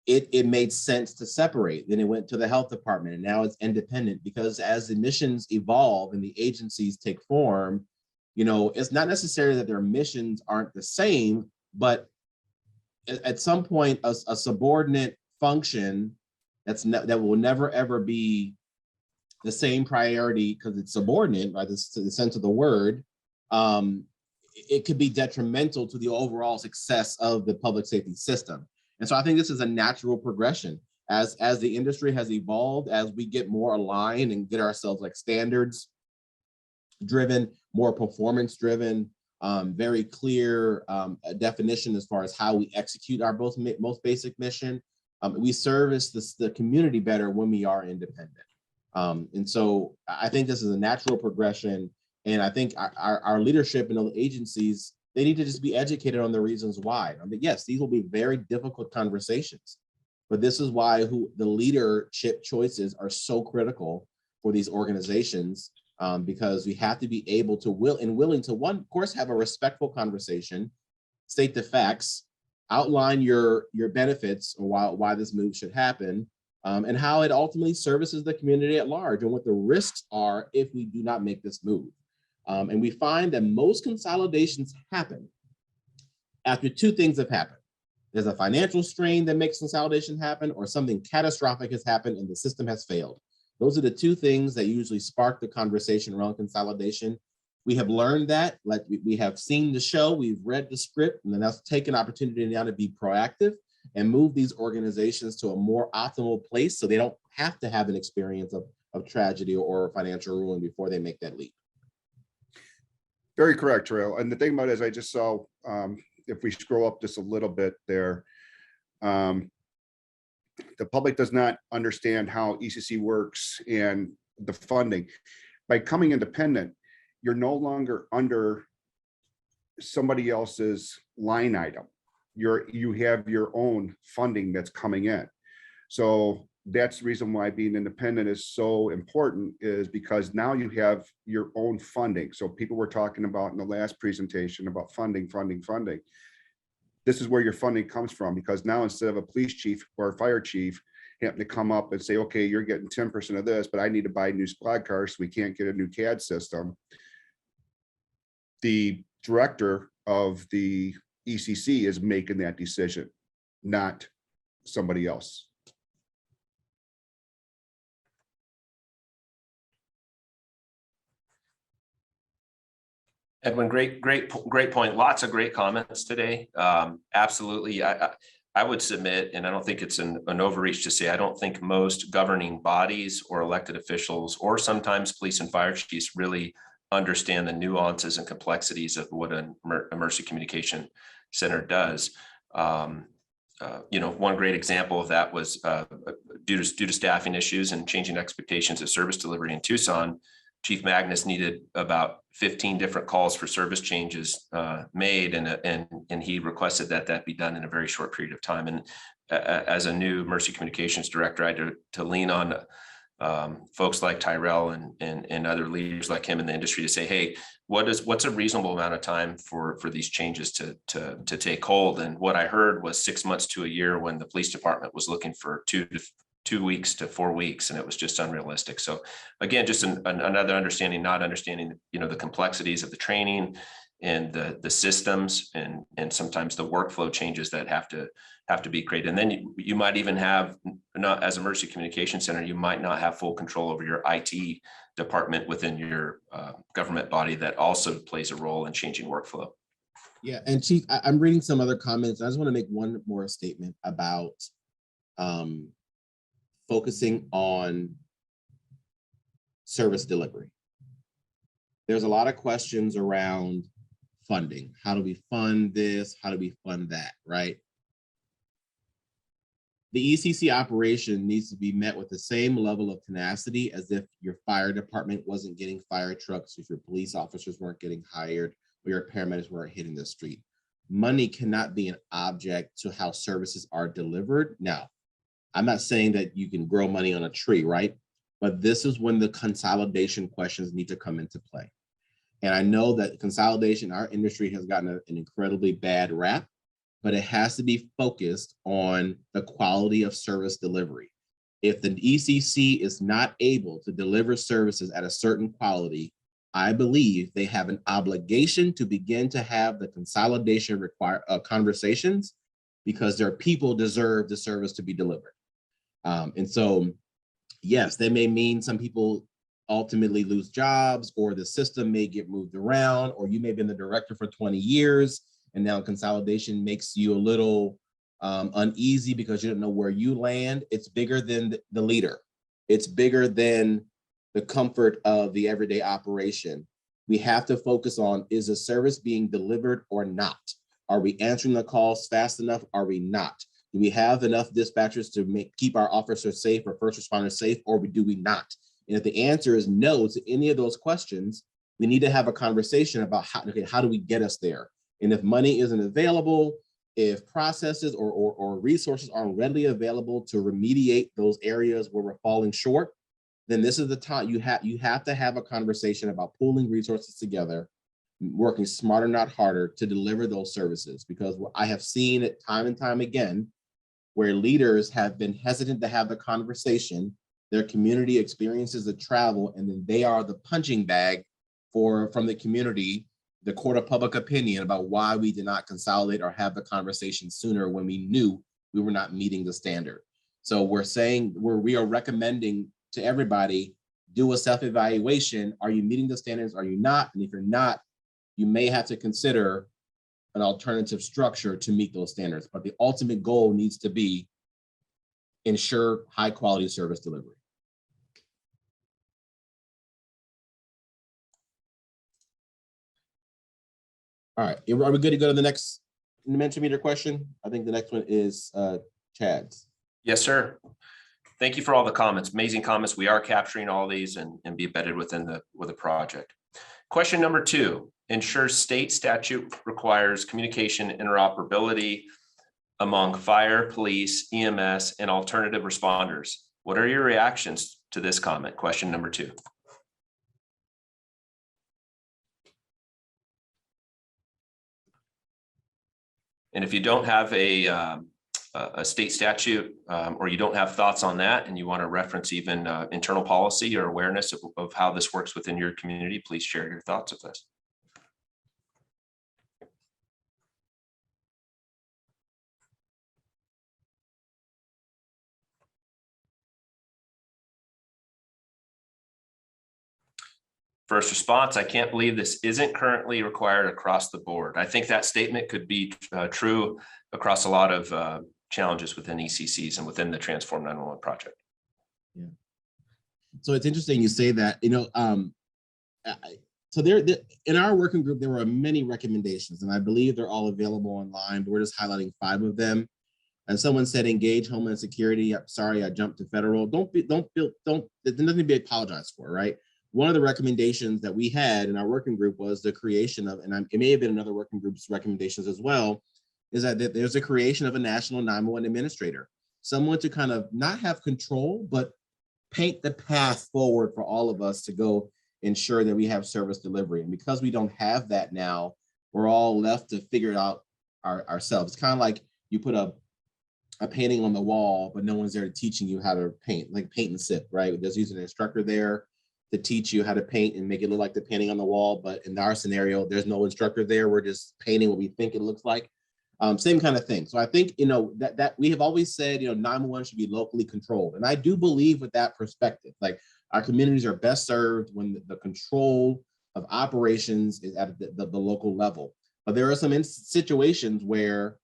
it made sense to separate. Then it went to the health department, and now it's independent, because as the missions evolve and the agencies take form, it's not necessarily that their missions aren't the same, but at some point, a subordinate function that will never ever be the same priority because it's subordinate, by the sense of the word. It could be detrimental to the overall success of the public safety system. And so I think this is a natural progression as the industry has evolved, as we get more aligned and get ourselves like standards driven, more performance driven, very clear definition as far as how we execute our most basic mission. We service the community better when we are independent. And so I think this is a natural progression. And I think our leadership in the agencies, they need to just be educated on the reasons why. I mean, yes, these will be very difficult conversations, but this is why the leadership choices are so critical for these organizations, because we have to be able to willing to, one, of course, have a respectful conversation, state the facts, outline your benefits or why this move should happen, and how it ultimately services the community at large, and what the risks are if we do not make this move. And we find that most consolidations happen after 2 things have happened. There's a financial strain that makes consolidation happen, or something catastrophic has happened and the system has failed. Those are the 2 things that usually spark the conversation around consolidation. We have learned that, like we have seen the show, we've read the script, and then let's take an opportunity now to be proactive and move these organizations to a more optimal place so they don't have to have an experience of tragedy or financial ruin before they make that leap. Very correct, Tyrell. And the thing about it is, I just saw, if we scroll up just a little bit there, the public does not understand how ECC works and the funding. By coming independent, you're no longer under somebody else's line item. You have your own funding that's coming in. So that's the reason why being independent is so important, is because now you have your own funding. So people were talking about in the last presentation about funding. This is where your funding comes from, because now instead of a police chief or a fire chief having to come up and say, okay, you're getting 10% of this, but I need to buy new squad cars, so we can't get a new CAD system. The director of the ECC is making that decision, not somebody else. Edwin, great point. Lots of great comments today. Absolutely. I would submit, and I don't think it's an overreach to say, I don't think most governing bodies or elected officials, or sometimes police and fire chiefs, really understand the nuances and complexities of what an emergency communication center does. One great example of that was due to staffing issues and changing expectations of service delivery in Tucson. Chief Magnus needed about 15 different calls for service changes made, and he requested that be done in a very short period of time. And as a new emergency communications director, I had to lean on folks like Tyrell and other leaders like him in the industry to say, hey, what's a reasonable amount of time for these changes to take hold? And what I heard was 6 months to a year, when the police department was looking for 2 weeks to 4 weeks, and it was just unrealistic. So again, just another understanding, not understanding, the complexities of the training and the systems and sometimes the workflow changes that have to be created. And then you might even have, not as emergency communication center, you might not have full control over your IT department within your government body that also plays a role in changing workflow. Yeah, and Chief, I'm reading some other comments. I just want to make one more statement about focusing on service delivery. There's a lot of questions around funding. How do we fund this? How do we fund that, right? The ECC operation needs to be met with the same level of tenacity as if your fire department wasn't getting fire trucks, if your police officers weren't getting hired, or your paramedics weren't hitting the street. Money cannot be an object to how services are delivered. Now, I'm not saying that you can grow money on a tree, right? But this is when the consolidation questions need to come into play. And I know that consolidation, our industry has gotten an incredibly bad rap, but it has to be focused on the quality of service delivery. If the ECC is not able to deliver services at a certain quality, I believe they have an obligation to begin to have the consolidation conversations, because their people deserve the service to be delivered. And so, yes, they may mean some people ultimately lose jobs, or the system may get moved around, or you may have been the director for 20 years and now consolidation makes you a little uneasy because you don't know where you land. It's bigger than the leader. It's bigger than the comfort of the everyday operation. We have to focus on, is the service being delivered or not? Are we answering the calls fast enough? Are we not? Do we have enough dispatchers to keep our officers safe or first responders safe, or do we not? And if the answer is no to any of those questions, we need to have a conversation about how do we get us there? And if money isn't available, if processes or resources aren't readily available to remediate those areas where we're falling short, then this is the time you have to have a conversation about pooling resources together, working smarter, not harder, to deliver those services. Because I have seen it time and time again, where leaders have been hesitant to have the conversation, their community experiences the travel, and then they are the punching bag from the community, the court of public opinion, about why we did not consolidate or have the conversation sooner when we knew we were not meeting the standard. So we are recommending to everybody, do a self-evaluation. Are you meeting the standards? Are you not? And if you're not, you may have to consider an alternative structure to meet those standards. But the ultimate goal needs to be ensure high quality service delivery. All right, are we good to go to the next Mentimeter question? I think the next one is Chad's. Yes, sir. Thank you for all the comments. Amazing comments. We are capturing all these and be embedded within the project. Question number 2. ensure state statute requires communication interoperability among fire, police, EMS, and alternative responders. What are your reactions to this comment? Question number 2. And if you don't have a state statute or you don't have thoughts on that and you want to reference even internal policy or awareness of how this works within your community, please share your thoughts with us. First response, I can't believe this isn't currently required across the board. I think that statement could be true across a lot of challenges within ECCs and within the Transform 911 project. Yeah. So it's interesting you say that, so there in our working group, there were many recommendations, and I believe they're all available online, but we're just highlighting 5 of them. And someone said, engage Homeland Security. I'm sorry, I jumped to federal. There's nothing to be apologized for, right? One of the recommendations that we had in our working group was the creation of, and it may have been another working group's recommendations as well, is that there's a creation of a national 911 administrator, someone to kind of not have control, but paint the path forward for all of us to go ensure that we have service delivery. And because we don't have that now, we're all left to figure it out ourselves. It's kind of like you put a painting on the wall, but no one's there teaching you how to paint, like paint and sip, right? There's usually an instructor there to teach you how to paint and make it look like the painting on the wall. But in our scenario, there's no instructor there. We're just painting what we think it looks like. Same kind of thing. So I think, that we have always said, 911 should be locally controlled. And I do believe with that perspective, like our communities are best served when the control of operations is at the local level. But there are some situations where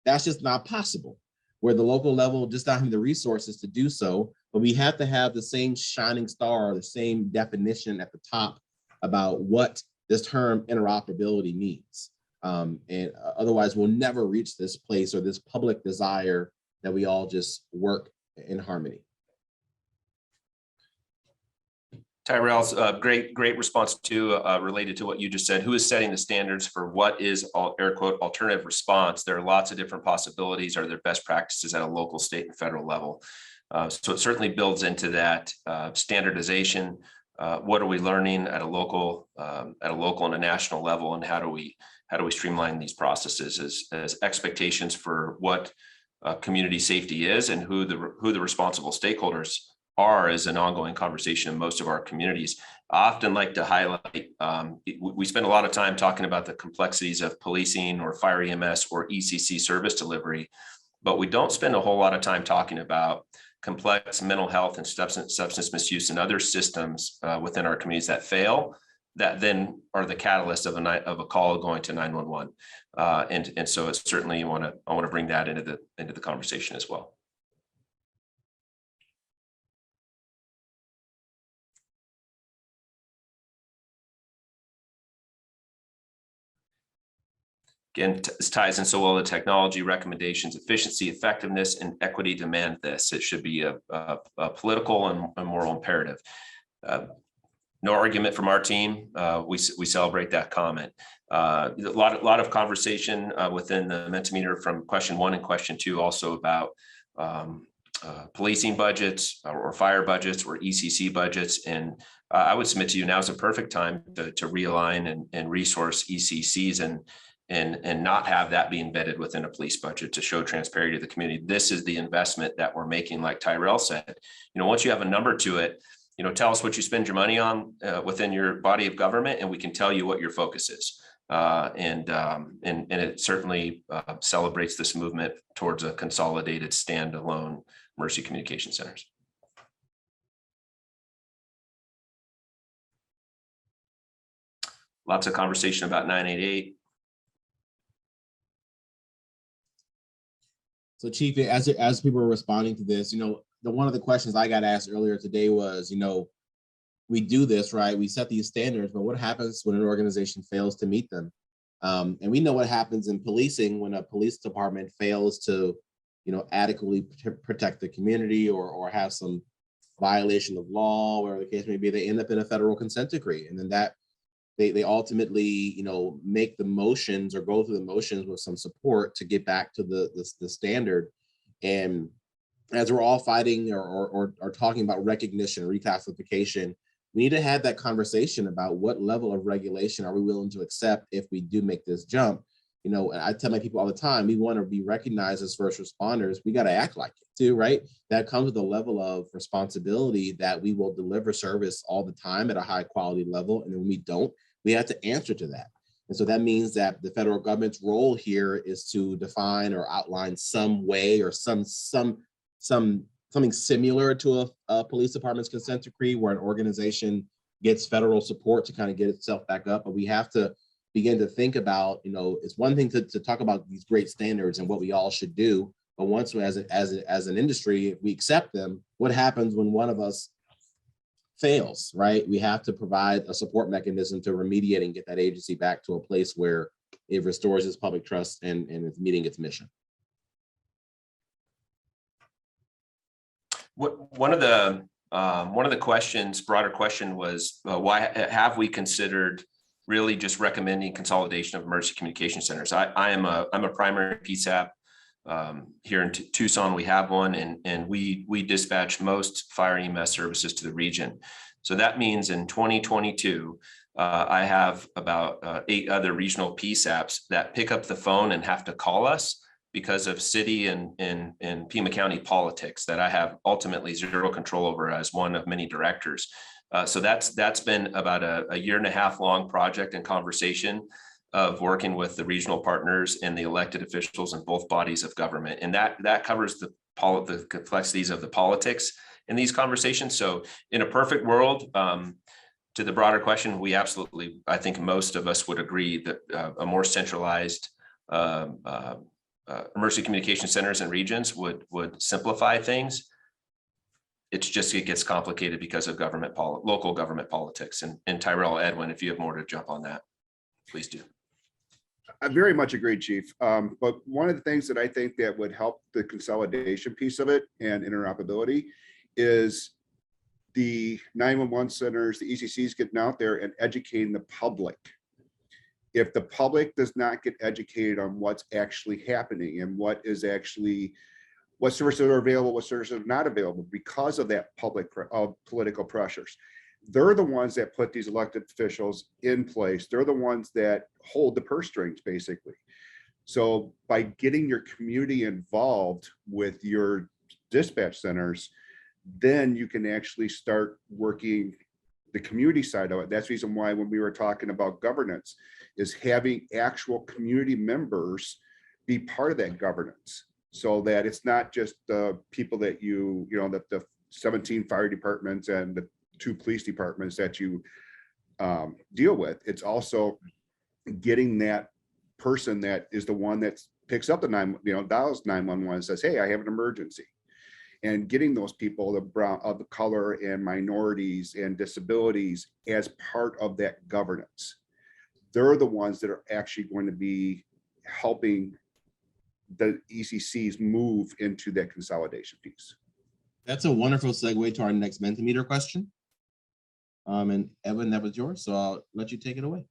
that's just not possible, where the local level just not having the resources to do so. But we have to have the same shining star, the same definition at the top about what this term interoperability means. And otherwise, we'll never reach this place or this public desire that we all just work in harmony. Tyrell's great response to related to what you just said. Who is setting the standards for what is air quote alternative response? There are lots of different possibilities. Are there best practices at a local, state, and federal level? So it certainly builds into that standardization. What are we learning at a local and a national level, and how do we streamline these processes as expectations for what community safety is and who the responsible stakeholders are is an ongoing conversation in most of our communities. I often like to highlight, we spend a lot of time talking about the complexities of policing or fire EMS or ECC service delivery, but we don't spend a whole lot of time talking about complex mental health and substance misuse and other systems within our communities that fail, that then are the catalyst of a call going to 911. And so it's certainly I want to bring that into the conversation as well. Again, this ties in so well to technology recommendations, efficiency, effectiveness, and equity demand this. It should be a political and moral imperative. No argument from our team. We celebrate that comment. A lot of conversation within the Mentimeter from question 1 and question 2 also about policing budgets or fire budgets or ECC budgets. And I would submit to you now is a perfect time to realign and resource ECCs and not have that be embedded within a police budget to show transparency to the community. This is the investment that we're making, like Tyrell said. Once you have a number to it, tell us what you spend your money on within your body of government, and we can tell you what your focus is. And it certainly celebrates this movement towards a consolidated standalone Mercy Communication Centers. Lots of conversation about 988. So Chief, as people are responding to this, one of the questions I got asked earlier today was, we do this, right? We set these standards, but what happens when an organization fails to meet them? And we know what happens in policing when a police department fails to, adequately protect the community or have some violation of law, whatever the case may be. They end up in a federal consent decree, and then they ultimately, you know, make the motions or go through the motions with some support to get back to the standard. And as we're all fighting or talking about recognition, reclassification, we need to have that conversation about what level of regulation are we willing to accept if we do make this jump. You know, I tell my people all the time, we want to be recognized as first responders. We got to act like it too, right? That comes with a level of responsibility that we will deliver service all the time at a high quality level. And when we don't, we have to answer to that. And so that means that the federal government's role here is to define or outline some way or something similar to a police department's consent decree, where an organization gets federal support to kind of get itself back up. But we have to begin to think about, you know, it's one thing to talk about these great standards and what we all should do, but once as an industry, if we accept them, what happens when one of us fails, right? We have to provide a support mechanism to remediate and get that agency back to a place where it restores its public trust and it's meeting its mission. One of the questions, broader question was, why have we considered really just recommending consolidation of emergency communication centers? I'm a primary PSAP here in Tucson. We have one, and we dispatch most fire EMS services to the region. So that means in 2022, I have about 8 other regional PSAPs that pick up the phone and have to call us because of city and Pima County politics that I have ultimately zero control over as one of many directors. So that's been about a 1.5 year long project and conversation of working with the regional partners and the elected officials in both bodies of government. And that covers the complexities of the politics in these conversations. So in a perfect world, to the broader question, we absolutely, I think most of us would agree that a more centralized emergency communication centers and regions would simplify things. It's just, it gets complicated because of local government politics. And Tyrell, Edwin, if you have more to jump on that, please do. I very much agree, Chief. But one of the things that I think that would help the consolidation piece of it and interoperability is the 911 centers, the ECCs getting out there and educating the public. If the public does not get educated on what's actually happening and what services are available, what services are not available because of that political pressures, they're the ones that put these elected officials in place. They're the ones that hold the purse strings, basically. So by getting your community involved with your dispatch centers, then you can actually start working the community side of it. That's the reason why when we were talking about governance, is having actual community members be part of that governance, so that it's not just the people that that the 17 fire departments and the 2 police departments that you deal with. It's also getting that person that is the one that picks up the dials 911 and says, hey, I have an emergency. And getting those people, the brown, of the color and minorities and disabilities, as part of that governance. They're the ones that are actually going to be helping the ECCs move into that consolidation piece. That's a wonderful segue to our next Mentimeter question. And Evan, that was yours, so I'll let you take it away.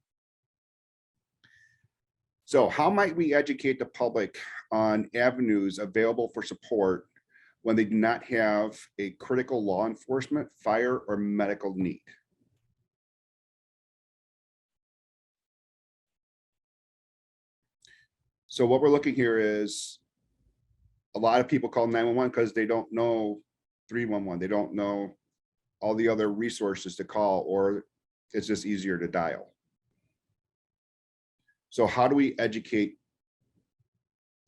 So how might we educate the public on avenues available for support when they do not have a critical law enforcement, fire, or medical need? So what we're looking here is a lot of people call 911 because they don't know 311. They don't know all the other resources to call, or it's just easier to dial. So how do we educate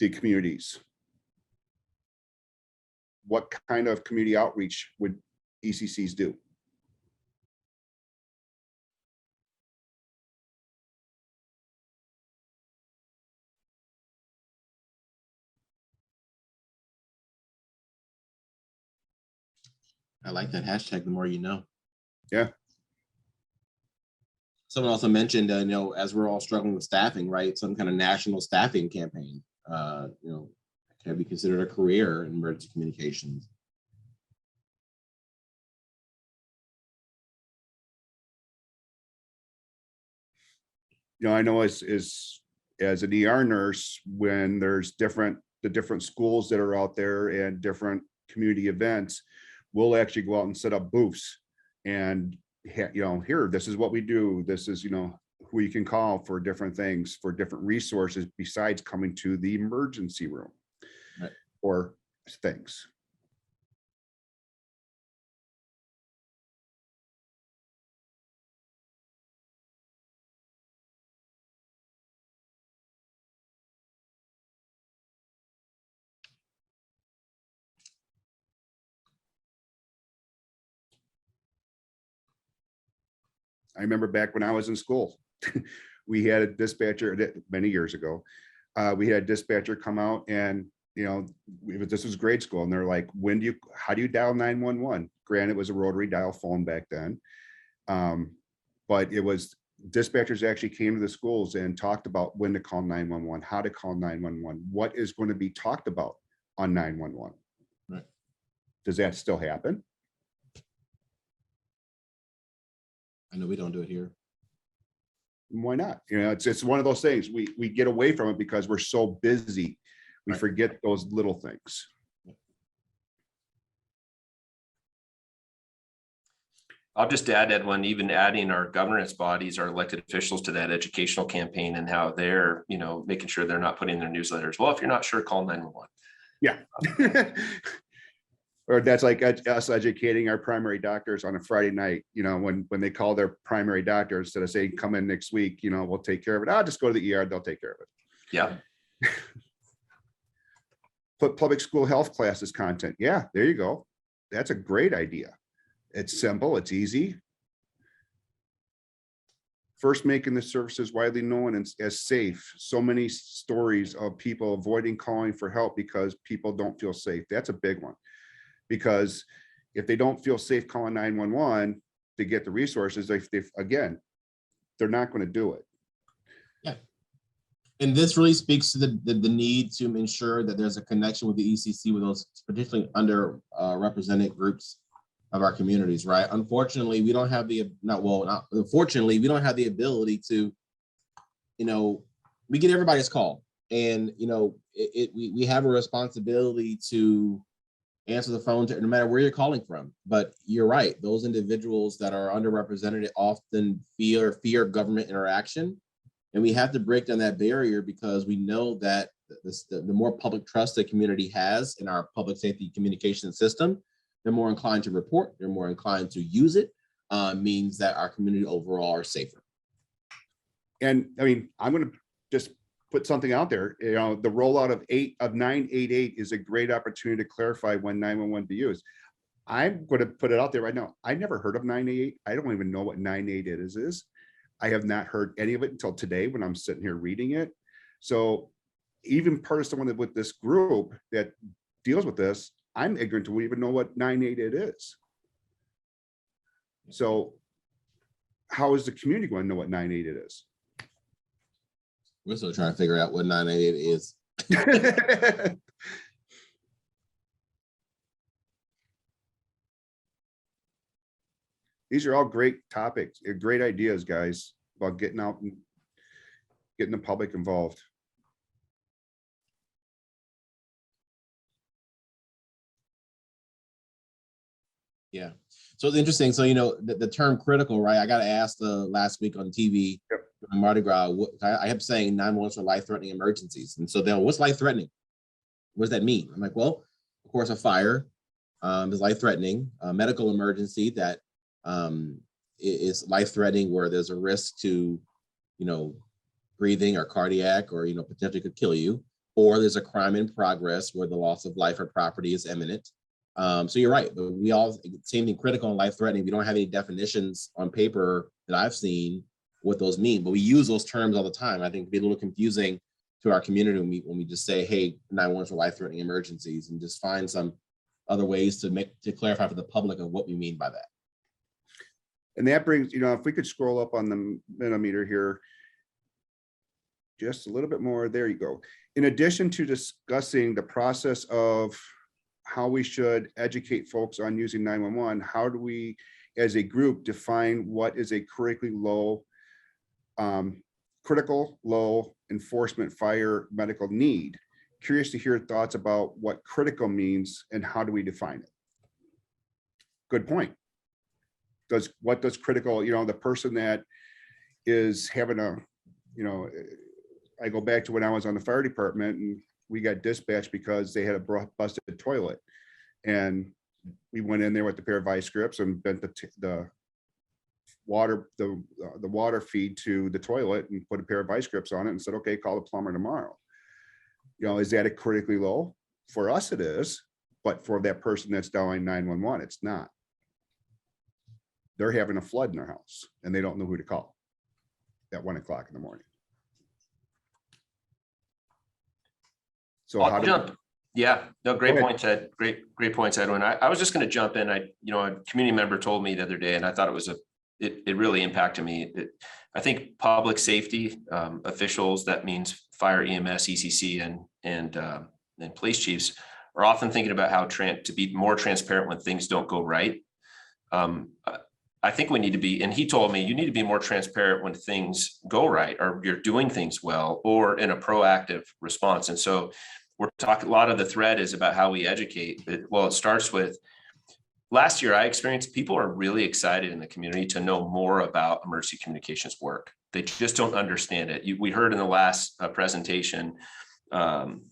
the communities? What kind of community outreach would ECCs do? I like that hashtag, the more you know. Yeah. Someone also mentioned, as we're all struggling with staffing, right? Some kind of national staffing campaign, can be considered a career in emergency communications. I know as an ER nurse, when there's the different schools that are out there and different community events, we'll actually go out and set up booths and, here, this is what we do. This is, who you can call for different things, for different resources besides coming to the emergency room. Right. Or things. I remember back when I was in school, we had a dispatcher many years ago. We had a dispatcher come out and, this was grade school, and they're like, how do you dial 911? Granted, it was a rotary dial phone back then. But it was dispatchers actually came to the schools and talked about when to call 911, how to call 911, what is going to be talked about on 911. Right. Does that still happen? I know we don't do it here. Why not? It's one of those things we get away from it because we're so busy. We Right. forget those little things. I'll just add, Edwin, even adding our governance bodies, our elected officials to that educational campaign and how they're, making sure they're not putting their newsletters. Well, if you're not sure, call 911. Yeah. Or that's like us educating our primary doctors on a Friday night, when they call their primary doctor, instead of saying, come in next week, we'll take care of it. I'll just go to the ER, they'll take care of it. Yeah. Put public school health classes content. Yeah, there you go. That's a great idea. It's simple, it's easy. First, making the services widely known as safe. So many stories of people avoiding calling for help because people don't feel safe. That's a big one. Because if they don't feel safe calling 911 to get the resources, again, they're not going to do it. Yeah. And this really speaks to the need to ensure that there's a connection with the ECC with those particularly underrepresented groups of our communities, right? Unfortunately, we don't have unfortunately, we don't have the ability to, we get everybody's call, and we have a responsibility to answer the phone no matter where you're calling from. But you're right, those individuals that are underrepresented often fear government interaction, and we have to break down that barrier, because we know that the more public trust the community has in our public safety communication system, they're more inclined to report, they're more inclined to use it, means that our community overall are safer. And I mean, I'm going to just put something out there. The rollout of 988 is a great opportunity to clarify when 911 be used. I'm going to put it out there right now. I never heard of 988. I don't even know what 988 is. I have not heard any of it until today when I'm sitting here reading it. So even part of someone with this group that deals with this, I'm ignorant to even know what 988 is. So how is the community going to know what 988 is? We're still trying to figure out what 988 is. These are all great topics, great ideas, guys, about getting out and getting the public involved. Yeah. So it's interesting. So, the term critical, right? I got asked last week on TV, Yep. on Mardi Gras, I kept saying 911 for life-threatening emergencies. And so then what's life-threatening? What does that mean? I'm like, well, of course, a fire is life-threatening, a medical emergency that is life-threatening, where there's a risk to, breathing or cardiac, or, potentially could kill you, or there's a crime in progress where the loss of life or property is imminent. So you're right, but we all, same thing, critical and life-threatening. We don't have any definitions on paper that I've seen what those mean, but we use those terms all the time. I think it'd be a little confusing to our community when we just say, hey, 911 for life-threatening emergencies, and just find some other ways to clarify for the public of what we mean by that. And that brings, if we could scroll up on the millimeter here, just a little bit more, there you go. In addition to discussing the process of how we should educate folks on using 911, how do we, as a group, define what is a critically low critical, low, enforcement, fire, medical need. Curious to hear thoughts about what critical means and how do we define it? Good point. What does critical, the person that is having a, I go back to when I was on the fire department and we got dispatched because they had a busted toilet. And we went in there with a pair of vice grips and bent the water feed to the toilet and put a pair of vice grips on it and said, okay, call the plumber tomorrow. Is that a critically low? For us it is, but for that person that's dialing 911, it's not. They're having a flood in their house and they don't know who to call at 1 o'clock in the morning. So I'll how do jump. Yeah, no, great Go ahead. points, Ed. Great points, Edwin. I was just going to jump in. A community member told me the other day, and I thought it really impacted me. I think public safety officials, that means fire, EMS, ECC, and police chiefs, are often thinking about how to be more transparent when things don't go right. I think we need to be, and he told me, you need to be more transparent when things go right, or you're doing things well, or in a proactive response. And so we're talking, a lot of the thread is about how we educate. Well, it starts with, last year I experienced people are really excited in the community to know more about emergency communications work. They just don't understand it. We heard in the last presentation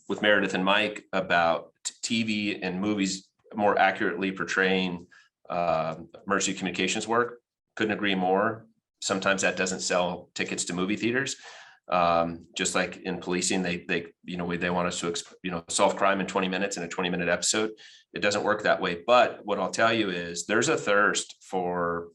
with Meredith and Mike about TV and movies more accurately portraying emergency communications work. Couldn't agree more. Sometimes that doesn't sell tickets to movie theaters. Just like in policing, they want us to solve crime in 20 minutes in a 20-minute episode. It doesn't work that way. But what I'll tell you is there's a thirst for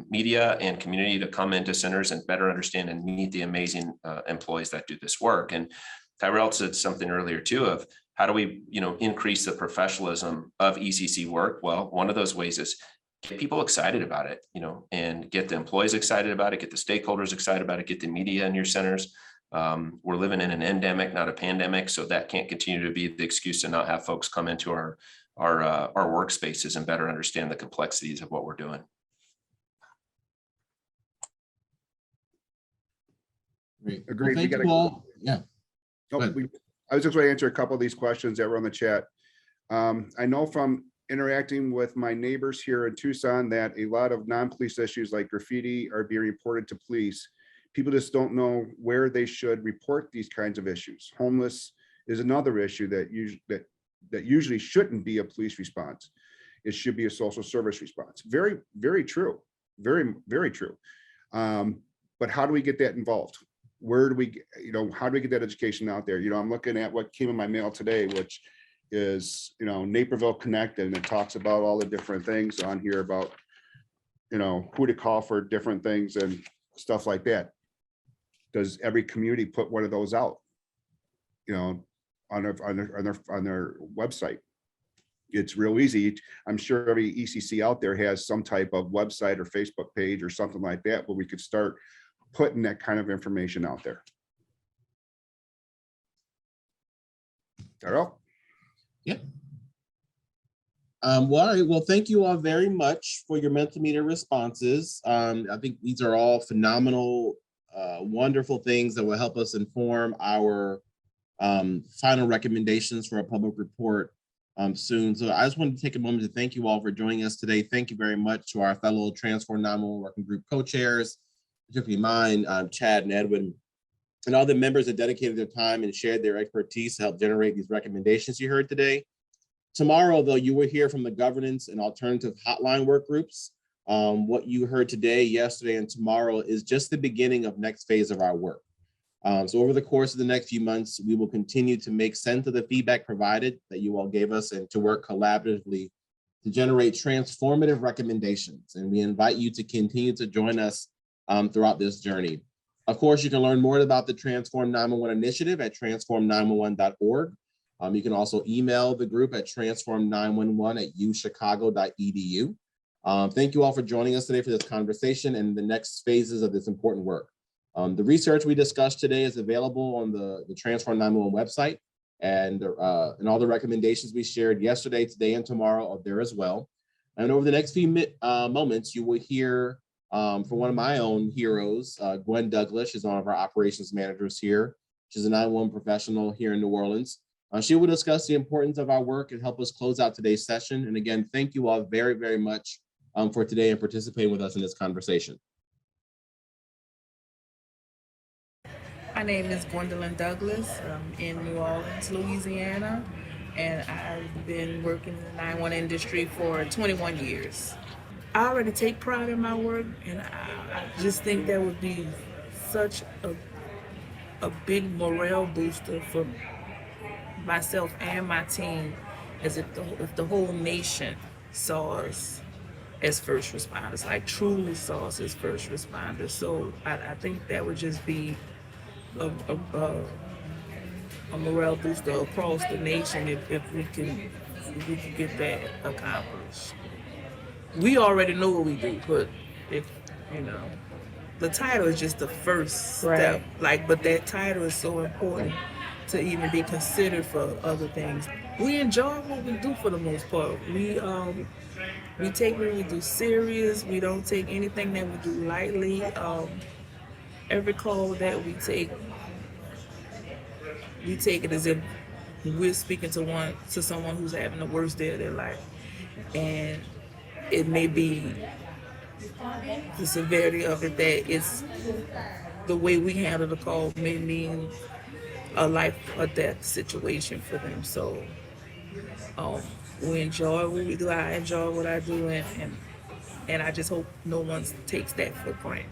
media and community to come into centers and better understand and meet the amazing employees that do this work. And Tyrell said something earlier too of how do we increase the professionalism of ECC work? Well, one of those ways is get people excited about it, and get the employees excited about it, get the stakeholders excited about it, get the media in your centers. We're living in an endemic, not a pandemic, so that can't continue to be the excuse to not have folks come into our workspaces and better understand the complexities of what we're doing. Great. Agreed. Well, thank you all. Yeah. I was just going to answer a couple of these questions that were on the chat. I know from interacting with my neighbors here in Tucson that a lot of non-police issues like graffiti are being reported to police. People just don't know where they should report these kinds of issues. Homeless is another issue that usually shouldn't be a police response. It should be a social service response. Very, very true. Very, very true. But how do we get that involved? Where do we, how do we get that education out there? I'm looking at what came in my mail today, which is, Naperville Connected, and it talks about all the different things on here about, who to call for different things and stuff like that. Does every community put one of those out, on their website? It's real easy. I'm sure every ECC out there has some type of website or Facebook page or something like that, where we could start putting that kind of information out there. Tyrell? Yeah. Well, thank you all very much for your Mentimeter responses. I think these are all phenomenal, wonderful things that will help us inform our final recommendations for a public report soon. So I just wanted to take a moment to thank you all for joining us today. Thank you very much to our fellow Transform 911 Working Group co-chairs, particularly mine, Chad and Edwin, and all the members that dedicated their time and shared their expertise to help generate these recommendations you heard today. Tomorrow, though, you will hear from the governance and alternative hotline work groups. What you heard today, yesterday, and tomorrow is just the beginning of next phase of our work. So over the course of the next few months, we will continue to make sense of the feedback provided that you all gave us and to work collaboratively to generate transformative recommendations. And we invite you to continue to join us throughout this journey. Of course, you can learn more about the Transform 911 initiative at transform911.org. You can also email the group at transform911@uchicago.edu. Thank you all for joining us today for this conversation and the next phases of this important work. The research we discussed today is available on the Transform 911 website, and all the recommendations we shared yesterday, today, and tomorrow are there as well. And over the next few moments, you will hear For one of my own heroes, Gwen Douglas, she's one of our operations managers here. She's a 911 professional here in New Orleans. She will discuss the importance of our work and help us close out today's session. And again, thank you all very, very much for today and participating with us in this conversation. My name is Gwendolyn Douglas. I'm in New Orleans, Louisiana, and I've been working in the 911 industry for 21 years. I already take pride in my work, and I just think that would be such a big morale booster for myself and my team, as if the whole nation saw us as first responders, like truly saw us as first responders. So I think that would just be a morale booster across the nation if we can get that accomplished. We already know what we do, but if the title is just the first step. But that title is so important to even be considered for other things. We enjoy what we do for the most part. We take what we do serious. We don't take anything that we do lightly. Every call that we take it as if we're speaking to someone who's having the worst day of their life. And it may be the severity of it that it's the way we handle the call may mean a life or death situation for them. So we enjoy what we do. I enjoy what I do, and I just hope no one takes that for granted.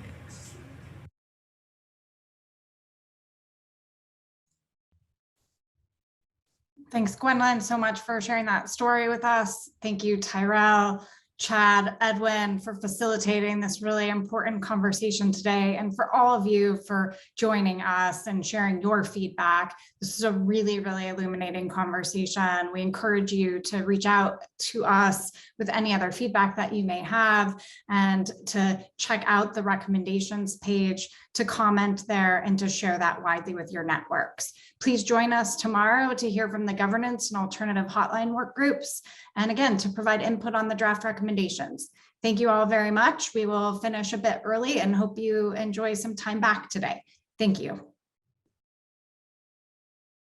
Thanks, Gwendolyn, so much for sharing that story with us. Thank you, Tyrell, Chad, Edwin, for facilitating this really important conversation today, and for all of you for joining us and sharing your feedback. This is a really, really illuminating conversation. We encourage you to reach out to us with any other feedback that you may have, and to check out the recommendations page to comment there and to share that widely with your networks. Please join us tomorrow to hear from the governance and alternative hotline work groups, and again, to provide input on the draft recommendations. Thank you all very much. We will finish a bit early and hope you enjoy some time back today. Thank you.